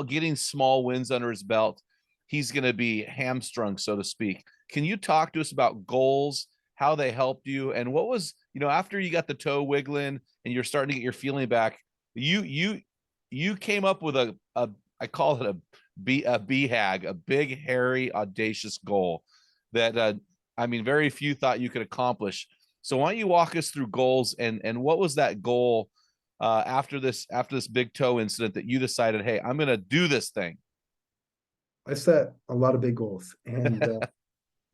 Speaker 1: getting small wins under his belt, he's going to be hamstrung, so to speak. Can you talk to us about goals, how they helped you, and what was, after you got the toe wiggling and you're starting to get your feeling back, you came up with a I call it a BHAG, a big, hairy, audacious goal that very few thought you could accomplish. So why don't you walk us through goals, and what was that goal after this big toe incident that you decided, hey, I'm going to do this thing?
Speaker 2: I set a lot of big goals, and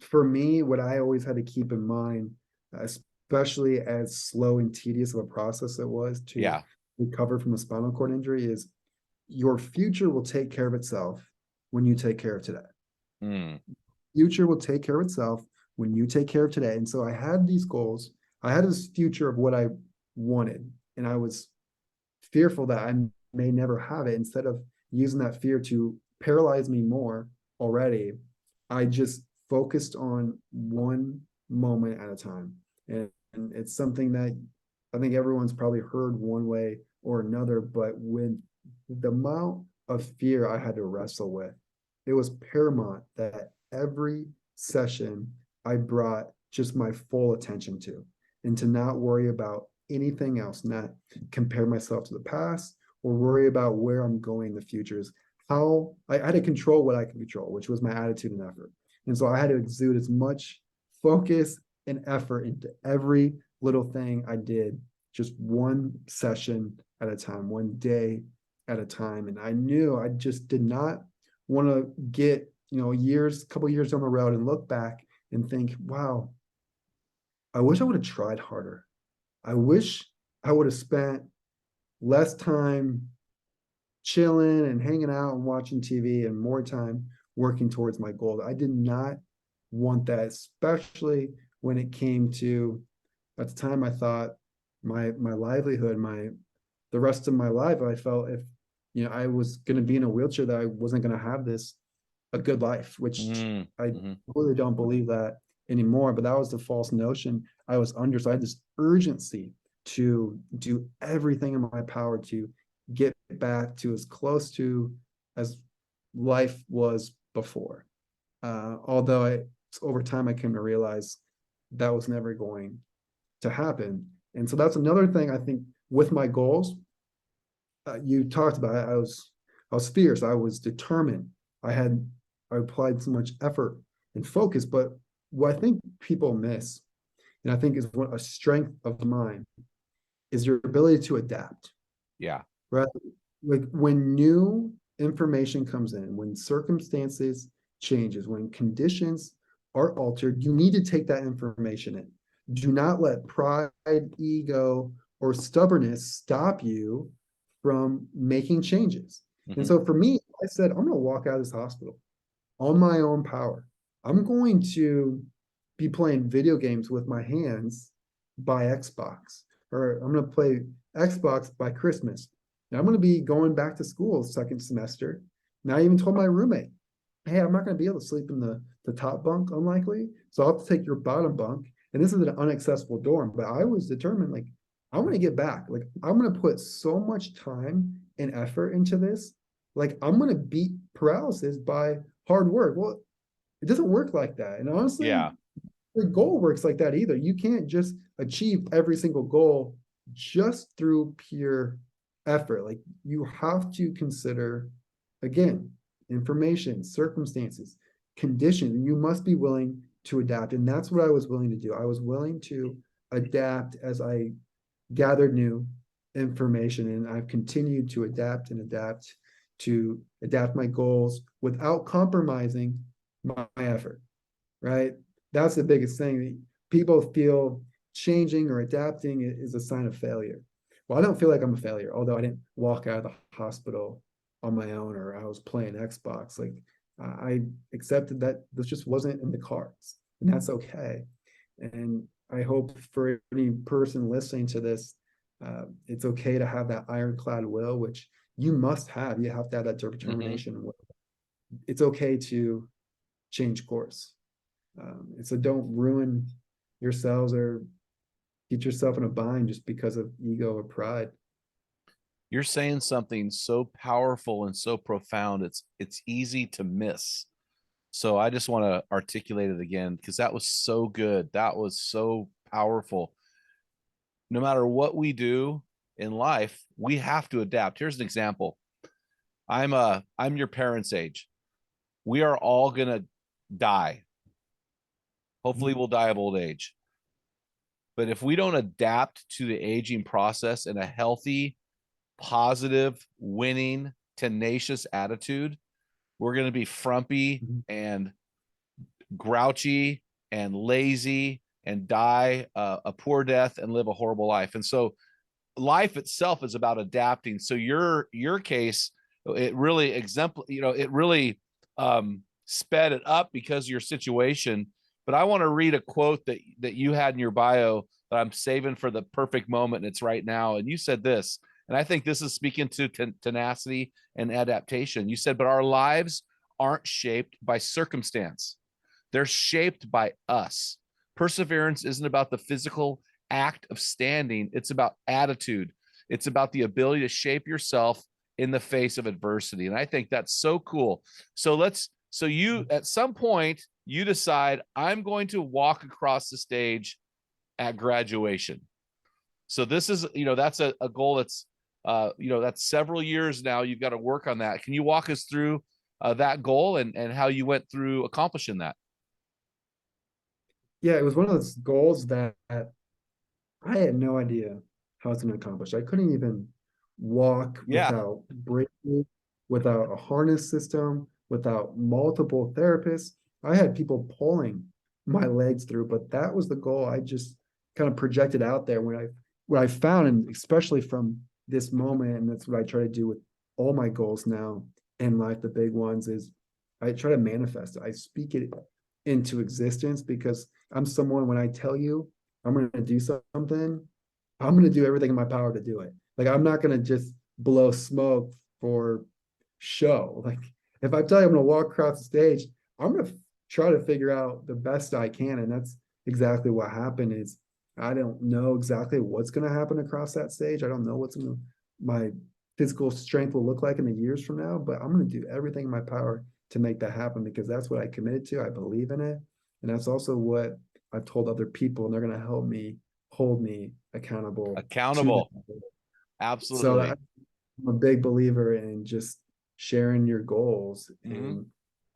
Speaker 2: for me, what I always had to keep in mind, especially as slow and tedious of a process it was to
Speaker 1: Yeah.
Speaker 2: recover from a spinal cord injury, is your future will take care of itself when you take care of today. Future will take care of itself when you take care of today. And so I had these goals. I had this future of what I wanted, and I was fearful that I may never have it. Instead of using that fear to paralyze me more already, I just focused on one moment at a time. And it's something that I think everyone's probably heard one way or another, but when the amount of fear I had to wrestle with, it was paramount that every session I brought just my full attention to, and to not worry about anything else, not compare myself to the past or worry about where I'm going in the future. Is how I had to control what I could control, which was my attitude and effort. And so I had to exude as much focus and effort into every little thing I did, just one session at a time, one day at a time. And I knew I just did not want to get, couple years down the road and look back and think, wow, I wish I would have tried harder. I wish I would have spent less time chilling and hanging out and watching TV and more time working towards my goal. I did not want that, especially when it came to, at the time I thought my livelihood, the rest of my life, I felt if I was going to be in a wheelchair, that I wasn't going to have a good life, which I really don't believe that anymore. But that was the false notion I was under. So I had this urgency to do everything in my power to get back to as close to as life was before. Although over time I came to realize that was never going to happen. And so that's another thing I think with my goals. You talked about it. I was fierce. I was determined. I applied so much effort and focus. But what I think people miss, and I think is a strength of mine, is your ability to adapt.
Speaker 1: Yeah.
Speaker 2: Right. Like when new information comes in, when circumstances changes, when conditions are altered, you need to take that information in. Do not let pride, ego, or stubbornness stop you from making changes. And so for me, I said, I'm going to walk out of this hospital on my own power. I'm going to be playing video games with my hands by Xbox, or I'm going to play Xbox by Christmas. And I'm going to be going back to school second semester. And I even told my roommate, hey, I'm not going to be able to sleep in the top bunk, unlikely. So I'll have to take your bottom bunk. And this is an inaccessible dorm. But I was determined, like, I'm going to get back. Like, I'm going to put so much time and effort into this. Like, I'm going to beat paralysis by hard work. Well, it doesn't work like that. And honestly, the goal works like that either. You can't just achieve every single goal just through pure effort. Like, you have to consider, again, information, circumstances, conditions, and you must be willing to adapt. And that's what I was willing to do. I was willing to adapt as I gathered new information, and I've continued to adapt my goals without compromising my effort, right? That's the biggest thing. People feel changing or adapting is a sign of failure. Well, I don't feel like I'm a failure, although I didn't walk out of the hospital on my own or I was playing Xbox. Like I accepted that this just wasn't in the cards, and that's okay. And I hope for any person listening to this, it's okay to have that ironclad will, which you must have. You have to have that determination. It's okay to change course. And so don't ruin yourselves or get yourself in a bind just because of ego or pride.
Speaker 1: You're saying something so powerful and so profound. It's easy to miss. So I just want to articulate it again because that was so good. That was so powerful. No matter what we do in life, we have to adapt. Here's an example. I'm your parents' age. We are all gonna die. Hopefully we'll die of old age. But if we don't adapt to the aging process in a healthy, positive, winning, tenacious attitude, we're going to be frumpy and grouchy and lazy and die a poor death and live a horrible life. And so life itself is about adapting. So your case, it really it really sped it up because of your situation. But I want to read a quote that you had in your bio that I'm saving for the perfect moment, and it's right now. And you said this, and I think this is speaking to tenacity and adaptation. You said, but our lives aren't shaped by circumstance. They're shaped by us. Perseverance isn't about the physical act of standing. It's about attitude. It's about the ability to shape yourself in the face of adversity. And I think that's so cool. So you, at some point, you decide, I'm going to walk across the stage at graduation. So this is, that's a goal that's, that's several years now. You've got to work on that. Can you walk us through that goal and how you went through accomplishing that?
Speaker 2: Yeah, it was one of those goals that I had no idea how it's going to accomplish. I couldn't even walk
Speaker 1: Yeah.
Speaker 2: without breaking, without a harness system, without multiple therapists. I had people pulling my legs through, but that was the goal I just kind of projected out there when I found, and especially from this moment, and that's what I try to do with all my goals now in life, the big ones, is I try to manifest it. I speak it into existence because I'm someone, when I tell you I'm going to do something, I'm going to do everything in my power to do it. Like, I'm not going to just blow smoke for show. Like, if I tell you I'm going to walk across the stage, I'm going to try to figure out the best I can. And that's exactly what happened. Is I don't know exactly what's going to happen across that stage. I don't know what's my physical strength will look like in the years from now, but I'm going to do everything in my power to make that happen because that's what I committed to. I believe in it. And that's also what I've told other people, and they're going to help me hold me accountable.
Speaker 1: Accountable.
Speaker 2: So
Speaker 1: Absolutely.
Speaker 2: I'm a big believer in just sharing your goals and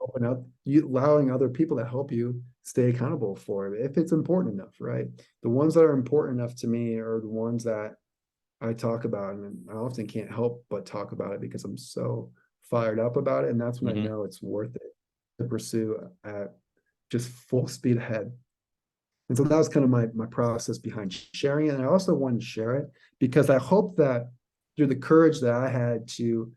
Speaker 2: open up, allowing other people to help you stay accountable for it if it's important enough, right? The ones that are important enough to me are the ones that I talk about, and I often can't help but talk about it because I'm so fired up about it, and that's when I know it's worth it to pursue at just full speed ahead. And so that was kind of my process behind sharing it. And I also wanted to share it because I hope that through the courage that I had to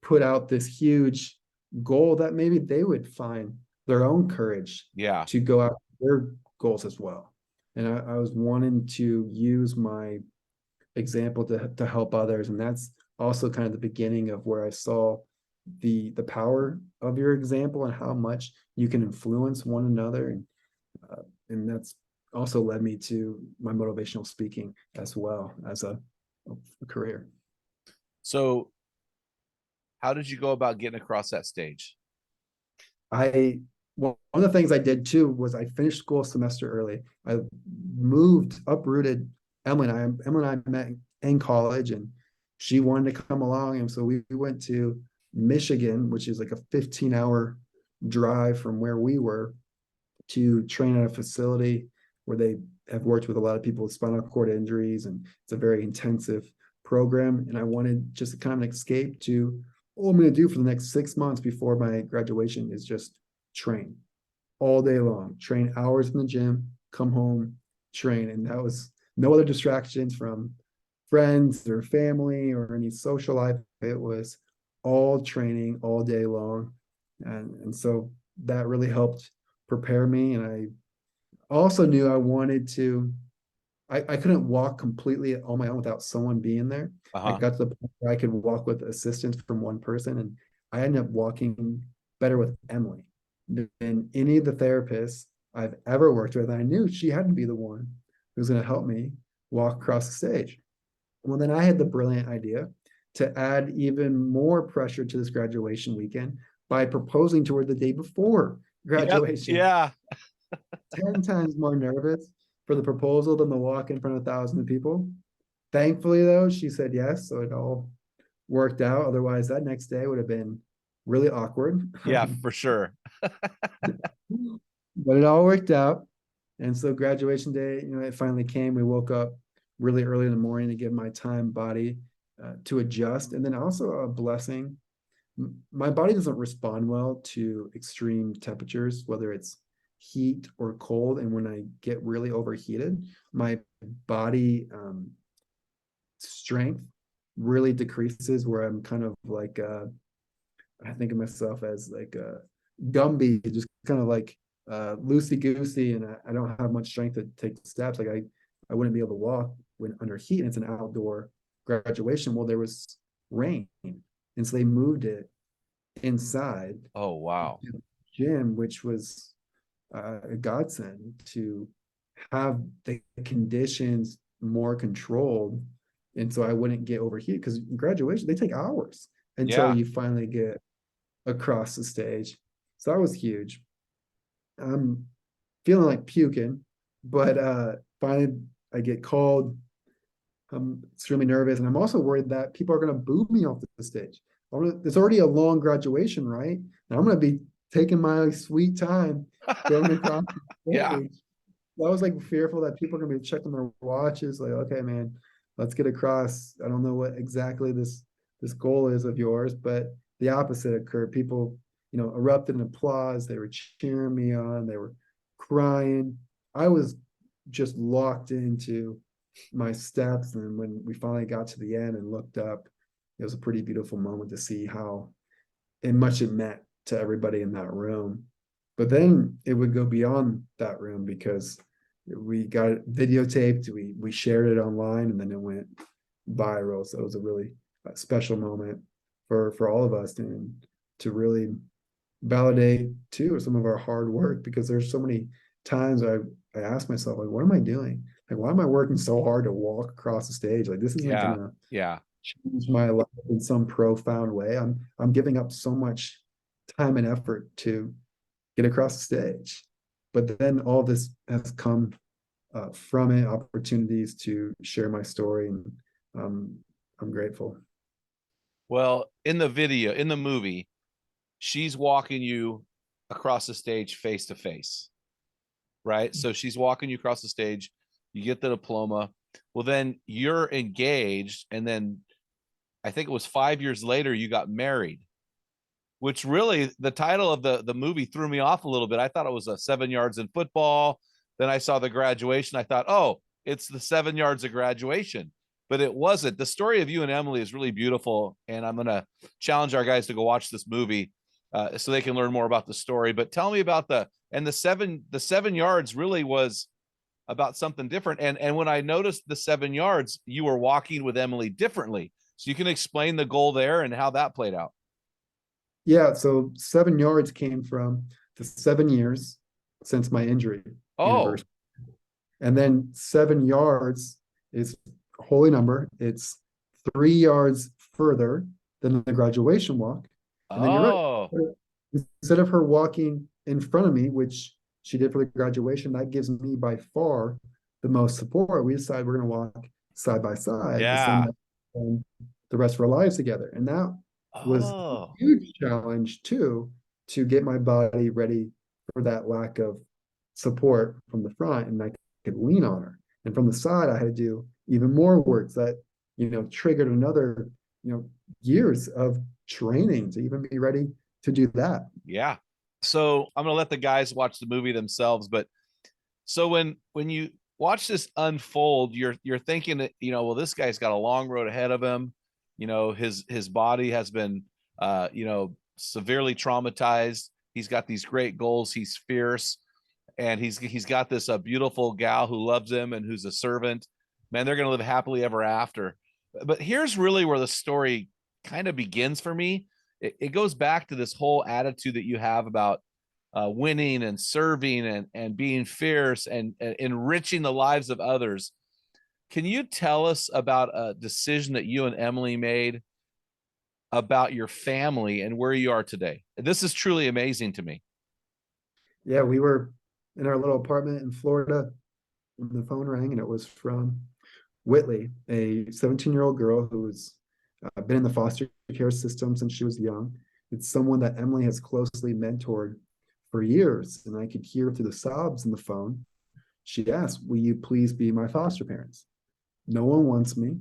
Speaker 2: put out this huge goal, that maybe they would find their own courage to go out their goals as well. And I was wanting to use my example to help others. And that's also kind of the beginning of where I saw the power of your example and how much you can influence one another. And that's also led me to my motivational speaking as well as a career.
Speaker 1: So how did you go about getting across that stage?
Speaker 2: One of the things I did too was I finished school a semester early. I uprooted Emily and I met in college, and she wanted to come along. And so we went to Michigan, which is like a 15-hour drive from where we were, to train at a facility where they have worked with a lot of people with spinal cord injuries. And it's a very intensive program, and I wanted just a kind of an escape to all I'm going to do for the next 6 months before my graduation is just train all day long, train hours in the gym, come home, train. And that was no other distractions from friends or family or any social life. It was all training all day long. And so that really helped prepare me. And I also knew I wanted to, I couldn't walk completely on my own without someone being there. I
Speaker 1: Uh-huh.
Speaker 2: got to the point where I could walk with assistance from one person, and I ended up walking better with Emily than any of the therapists I've ever worked with. I knew she had to be the one who was going to help me walk across the stage. Well, then I had the brilliant idea to add even more pressure to this graduation weekend by proposing to her the day before
Speaker 1: Yep.
Speaker 2: graduation.
Speaker 1: Yeah.
Speaker 2: 10 times more nervous for the proposal than the walk in front of thousands of people. Thankfully, though, she said yes, so it all worked out. Otherwise, that next day would have been really awkward.
Speaker 1: Yeah, for sure.
Speaker 2: But it all worked out. And so graduation day, it finally came. We woke up really early in the morning to give my time body to adjust. And then also a blessing. My body doesn't respond well to extreme temperatures, whether it's heat or cold. And when I get really overheated, my body strength really decreases, where I'm kind of like I think of myself as like a Gumby, just kind of like loosey goosey, and I don't have much strength to take steps. Like I wouldn't be able to walk when under heat, and it's an outdoor graduation. Well, there was rain, and so they moved it inside
Speaker 1: Oh, wow.
Speaker 2: the gym, which was a godsend to have the conditions more controlled. And so I wouldn't get overheated, because graduation, they take hours until
Speaker 1: Yeah.
Speaker 2: you finally get across the stage. So that was huge. I'm feeling like puking, but finally I get called. I'm extremely nervous, and I'm also worried that people are going to boo me off the stage. It's already a long graduation, right? And I'm going to be taking my sweet time going across the
Speaker 1: Yeah.
Speaker 2: stage. I was like fearful that people are going to be checking their watches. Like, okay, man, let's get across. I don't know what exactly this goal is of yours, but the opposite occurred. People, erupted in applause. They were cheering me on. They were crying. I was just locked into my steps. And when we finally got to the end and looked up, it was a pretty beautiful moment to see how much it meant to everybody in that room. But then it would go beyond that room, because we got it videotaped, we shared it online, and then it went viral. So it was a really special moment for all of us, and to really validate too some of our hard work, because there's so many times I ask myself, like, what am I doing? Like, why am I working so hard to walk across the stage? Like, this isn't
Speaker 1: Yeah.
Speaker 2: gonna
Speaker 1: Yeah.
Speaker 2: change my life in some profound way. I'm giving up so much time and effort to get across the stage. But then all this has come from it, opportunities to share my story, and um, I'm grateful.
Speaker 1: Well, in the video, in the movie, she's walking you across the stage face to face, right? So she's walking you across the stage, you get the diploma. Well, then you're engaged, and then I think it was 5 years later you got married, which really the title of the movie threw me off a little bit. I thought it was a 7 yards in football. Then I saw the graduation. I thought, oh, it's the 7 yards of graduation, but it wasn't. The story of you and Emily is really beautiful, and I'm gonna challenge our guys to go watch this movie so they can learn more about the story. But tell me about the 7 yards really was about something different. And when I noticed the 7 yards, you were walking with Emily differently. So you can explain the goal there and how that played out.
Speaker 2: Yeah, so 7 yards came from the 7 years since my injury
Speaker 1: Oh,
Speaker 2: anniversary. And then 7 yards is a holy number. It's 3 yards further than the graduation walk. And then you're
Speaker 1: oh,
Speaker 2: right. Instead of her walking in front of me, which she did for the graduation, that gives me by far the most support. We decided we're going to walk side by side, the same
Speaker 1: yeah.
Speaker 2: the rest of our lives together. And that was a
Speaker 1: Oh,
Speaker 2: huge challenge too, to get my body ready for that lack of support from the front, and I could lean on her. And from the side, I had to do even more work. That triggered another, years of training to even be ready to do that.
Speaker 1: Yeah. So I'm gonna let the guys watch the movie themselves, but so when you watch this unfold, you're thinking that, well, this guy's got a long road ahead of him. His body has been severely traumatized. He's got these great goals. He's fierce, and he's got this beautiful gal who loves him and who's a servant. Man, they're gonna live happily ever after. But here's really where the story kind of begins for me. It goes back to this whole attitude that you have about winning and serving and being fierce and enriching the lives of others. Can you tell us about a decision that you and Emily made about your family and where you are today? This is truly amazing to me.
Speaker 2: Yeah, we were in our little apartment in Florida when the phone rang, and it was from Whitley, a 17-year-old girl who was been in the foster care system since she was young. It's someone that Emily has closely mentored for years, and I could hear through the sobs in the phone. She asked, "Will you please be my foster parents? No one wants me,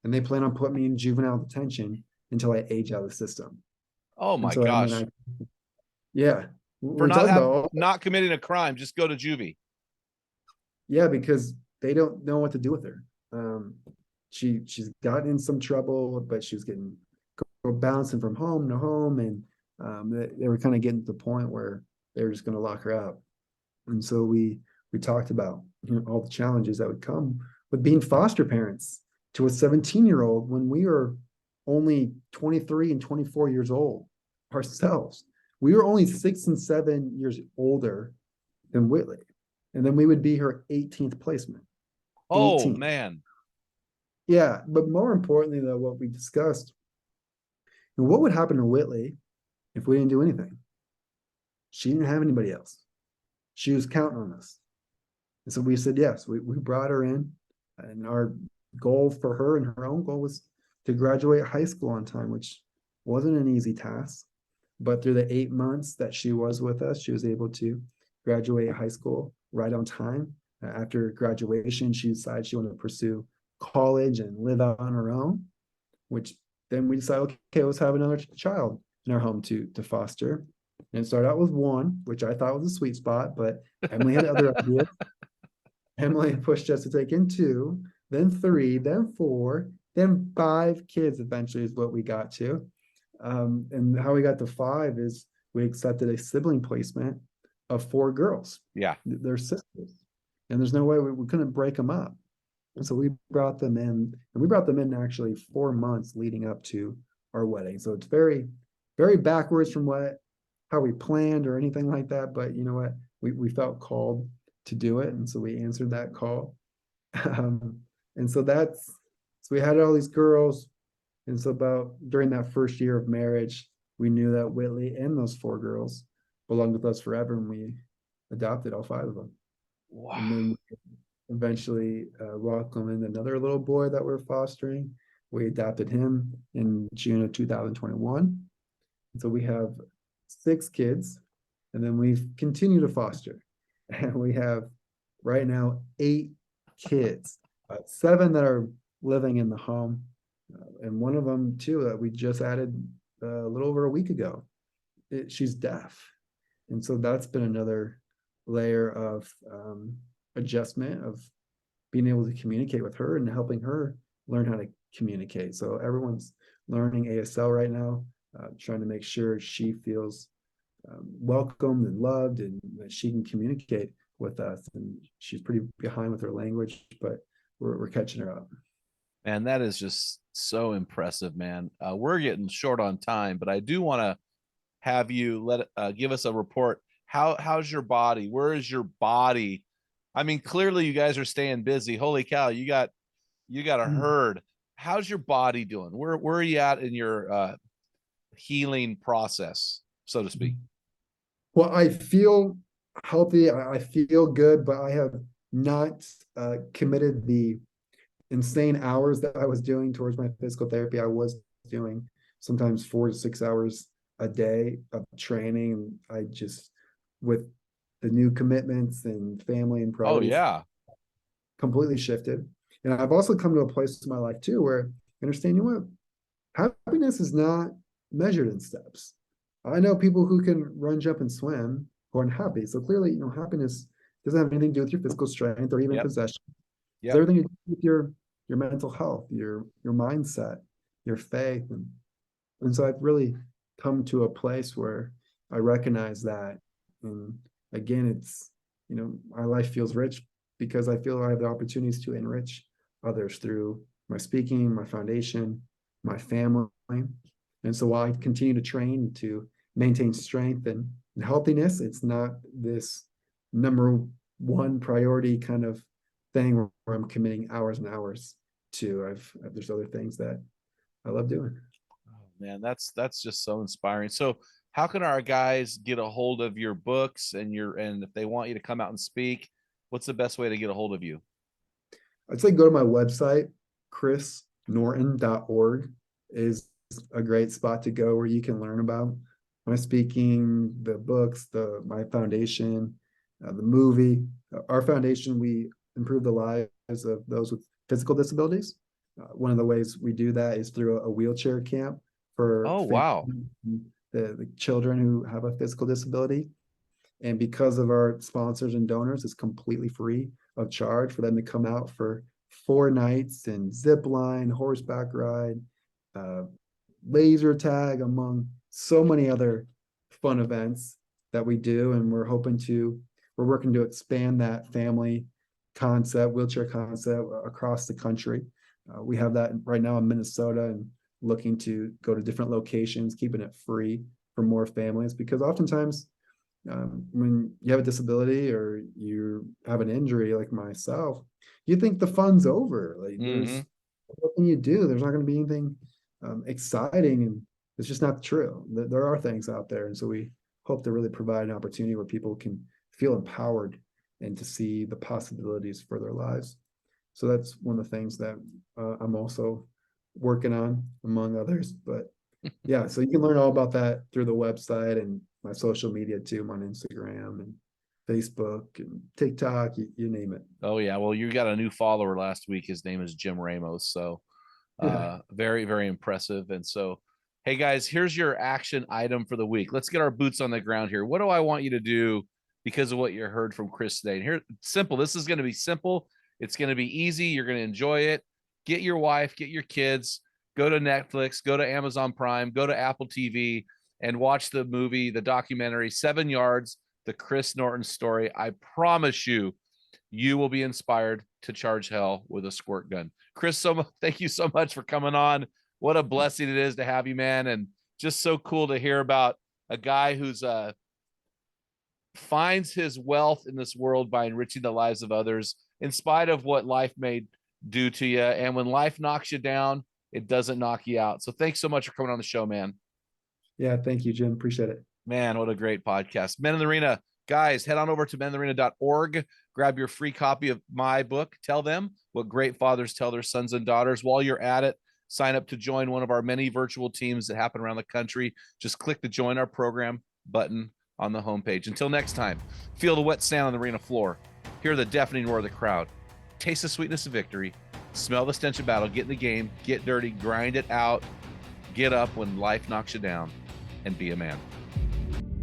Speaker 2: and they plan on putting me in juvenile detention until I age out of the system."
Speaker 1: Oh
Speaker 2: And
Speaker 1: my
Speaker 2: so Emily
Speaker 1: gosh.
Speaker 2: and yeah,
Speaker 1: For
Speaker 2: we're talking about,
Speaker 1: not committing a crime, just go to juvie.
Speaker 2: yeah, because they don't know what to do with her. Um, she's gotten in some trouble, but she was getting bouncing from home to home, and they were kind of getting to the point where they were just going to lock her up. And so we talked about all the challenges that would come with being foster parents to a 17-year-old when we were only 23 and 24 years old ourselves. We were only 6 and 7 years older than Whitley. And then we would be her 18th placement.
Speaker 1: Oh
Speaker 2: 18th.
Speaker 1: man.
Speaker 2: Yeah. But more importantly, though, what we discussed, and what would happen to Whitley if we didn't do anything? She didn't have anybody else. She was counting on us. And so we said yes. We brought her in, and our goal for her and her own goal was to graduate high school on time, which wasn't an easy task. But through the 8 months that she was with us, she was able to graduate high school right on time. After graduation, she decided she wanted to pursue college and live out on her own, which then we decided, okay, let's have another child in our home to foster. And start out with one, which I thought was a sweet spot, but Emily had other ideas. Emily pushed us to take in two, then three, then four, then five kids eventually is what we got to. And how we got to five is we accepted a sibling placement of four girls.
Speaker 1: Yeah.
Speaker 2: They're sisters. And there's no way we couldn't break them up. And so we brought them in, and we brought them in actually 4 months leading up to our wedding. So it's very, very backwards from how we planned or anything like that. But you know what? We felt called to do it. And so we answered that call. And so we had all these girls. And so about during that first year of marriage, we knew that Whitley and those four girls belonged with us forever. And we adopted all five of them.
Speaker 1: Wow.
Speaker 2: And then eventually welcomed another little boy that we're fostering. We adopted him in June of 2021. And so we have 6 kids, and then we've continued to foster. And we have right now 8 kids, 7 that are living in the home, and one of them too that we just added a little over a week ago. She's deaf, and so that's been another layer of adjustment of being able to communicate with her and helping her learn how to communicate. So everyone's learning ASL right now, trying to make sure she feels welcomed and loved, and that she can communicate with us. And she's pretty behind with her language, but we're catching her up.
Speaker 1: Man, that is just so impressive, man. We're getting short on time, but I do want to have you give us a report. How's your body? Where is your body? I mean, clearly you guys are staying busy. Holy cow, you got a herd. How's your body doing? Where are you at in your healing process, so to speak?
Speaker 2: Well, I feel healthy. I feel good, but I have not committed the insane hours that I was doing towards my physical therapy. I was doing sometimes 4 to 6 hours a day of training. I just, with the new commitments and family and
Speaker 1: Oh
Speaker 2: priorities,
Speaker 1: yeah.
Speaker 2: completely shifted. And I've also come to a place in my life too where I understand, you know what, happiness is not measured in steps. I know people who can run, jump, and swim who are unhappy. So clearly, happiness doesn't have anything to do with your physical strength or even
Speaker 1: Yep.
Speaker 2: possession. It's
Speaker 1: Yep.
Speaker 2: everything to do with your mental health, your mindset, your faith. And so I've really come to a place where I recognize that. And again, it's, my life feels rich because I feel I have the opportunities to enrich others through my speaking, my foundation, my family. And so while I continue to train to maintain strength and healthiness, it's not this number one priority kind of thing where I'm committing hours and hours to. There's other things that I love doing.
Speaker 1: Oh, man, that's just so inspiring. So how can our guys get a hold of your books and if they want you to come out and speak, what's the best way to get a hold of you?
Speaker 2: I'd say go to my website, chrisnorton.org is a great spot to go where you can learn about my speaking, the books, my foundation, the movie. Our foundation, we improve the lives of those with physical disabilities. One of the ways we do that is through a wheelchair camp for
Speaker 1: wow,
Speaker 2: the children who have a physical disability. And because of our sponsors and donors, it's completely free of charge for them to come out for 4 nights and zip line, horseback ride, laser tag, among so many other fun events that we do. And we're working to expand that family concept, wheelchair concept across the country. We have that right now in Minnesota and looking to go to different locations, keeping it free for more families, because oftentimes when you have a disability or you have an injury like myself, you think the fun's over. Like there's what can you do? There's not going to be anything exciting, and it's just not true. There are things out there, and so we hope to really provide an opportunity where people can feel empowered and to see the possibilities for their lives. So that's one of the things that I'm also working on, among others. But yeah, so you can learn all about that through the website and my social media too. I'm on Instagram and Facebook and TikTok, you name it.
Speaker 1: Oh yeah. Well, you got a new follower last week. His name is Jim Ramos. So very, very impressive. And so, hey guys, here's your action item for the week. Let's get our boots on the ground here. What do I want you to do because of what you heard from Chris today? And here, simple. This is going to be simple. It's going to be easy. You're going to enjoy it. Get your wife, get your kids, go to Netflix, go to Amazon Prime, go to Apple TV, and watch the movie, the documentary, 7 Yards, the Chris Norton story. I promise you, you will be inspired to charge hell with a squirt gun. Chris, thank you so much for coming on. What a blessing it is to have you, man. And just so cool to hear about a guy who's finds his wealth in this world by enriching the lives of others, in spite of what life may do to you. And when life knocks you down, it doesn't knock you out. So thanks so much for coming on the show, man.
Speaker 2: Yeah, thank you, Jim. Appreciate it.
Speaker 1: Man, what a great podcast. Men in the Arena. Guys, head on over to meninthearena.org. Grab your free copy of my book. Tell them what great fathers tell their sons and daughters. While you're at it, sign up to join one of our many virtual teams that happen around the country. Just click the Join Our Program button on the homepage. Until next time, feel the wet sand on the arena floor. Hear the deafening roar of the crowd. Taste the sweetness of victory. Smell the stench of battle. Get in the game. Get dirty. Grind it out. Get up when life knocks you down. And be a man.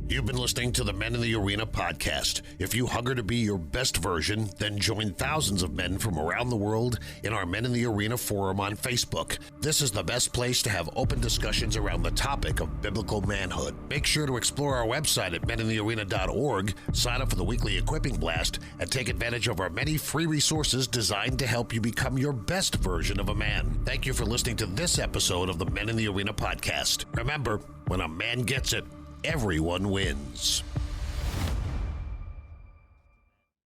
Speaker 3: You've been listening to the Men in the Arena podcast. If you hunger to be your best version, then join thousands of men from around the world in our Men in the Arena forum on Facebook. This is the best place to have open discussions around the topic of biblical manhood. Make sure to explore our website at meninthearena.org, sign up for the weekly equipping blast, and take advantage of our many free resources designed to help you become your best version of a man. Thank you for listening to this episode of the Men in the Arena podcast. Remember, when a man gets it, everyone wins.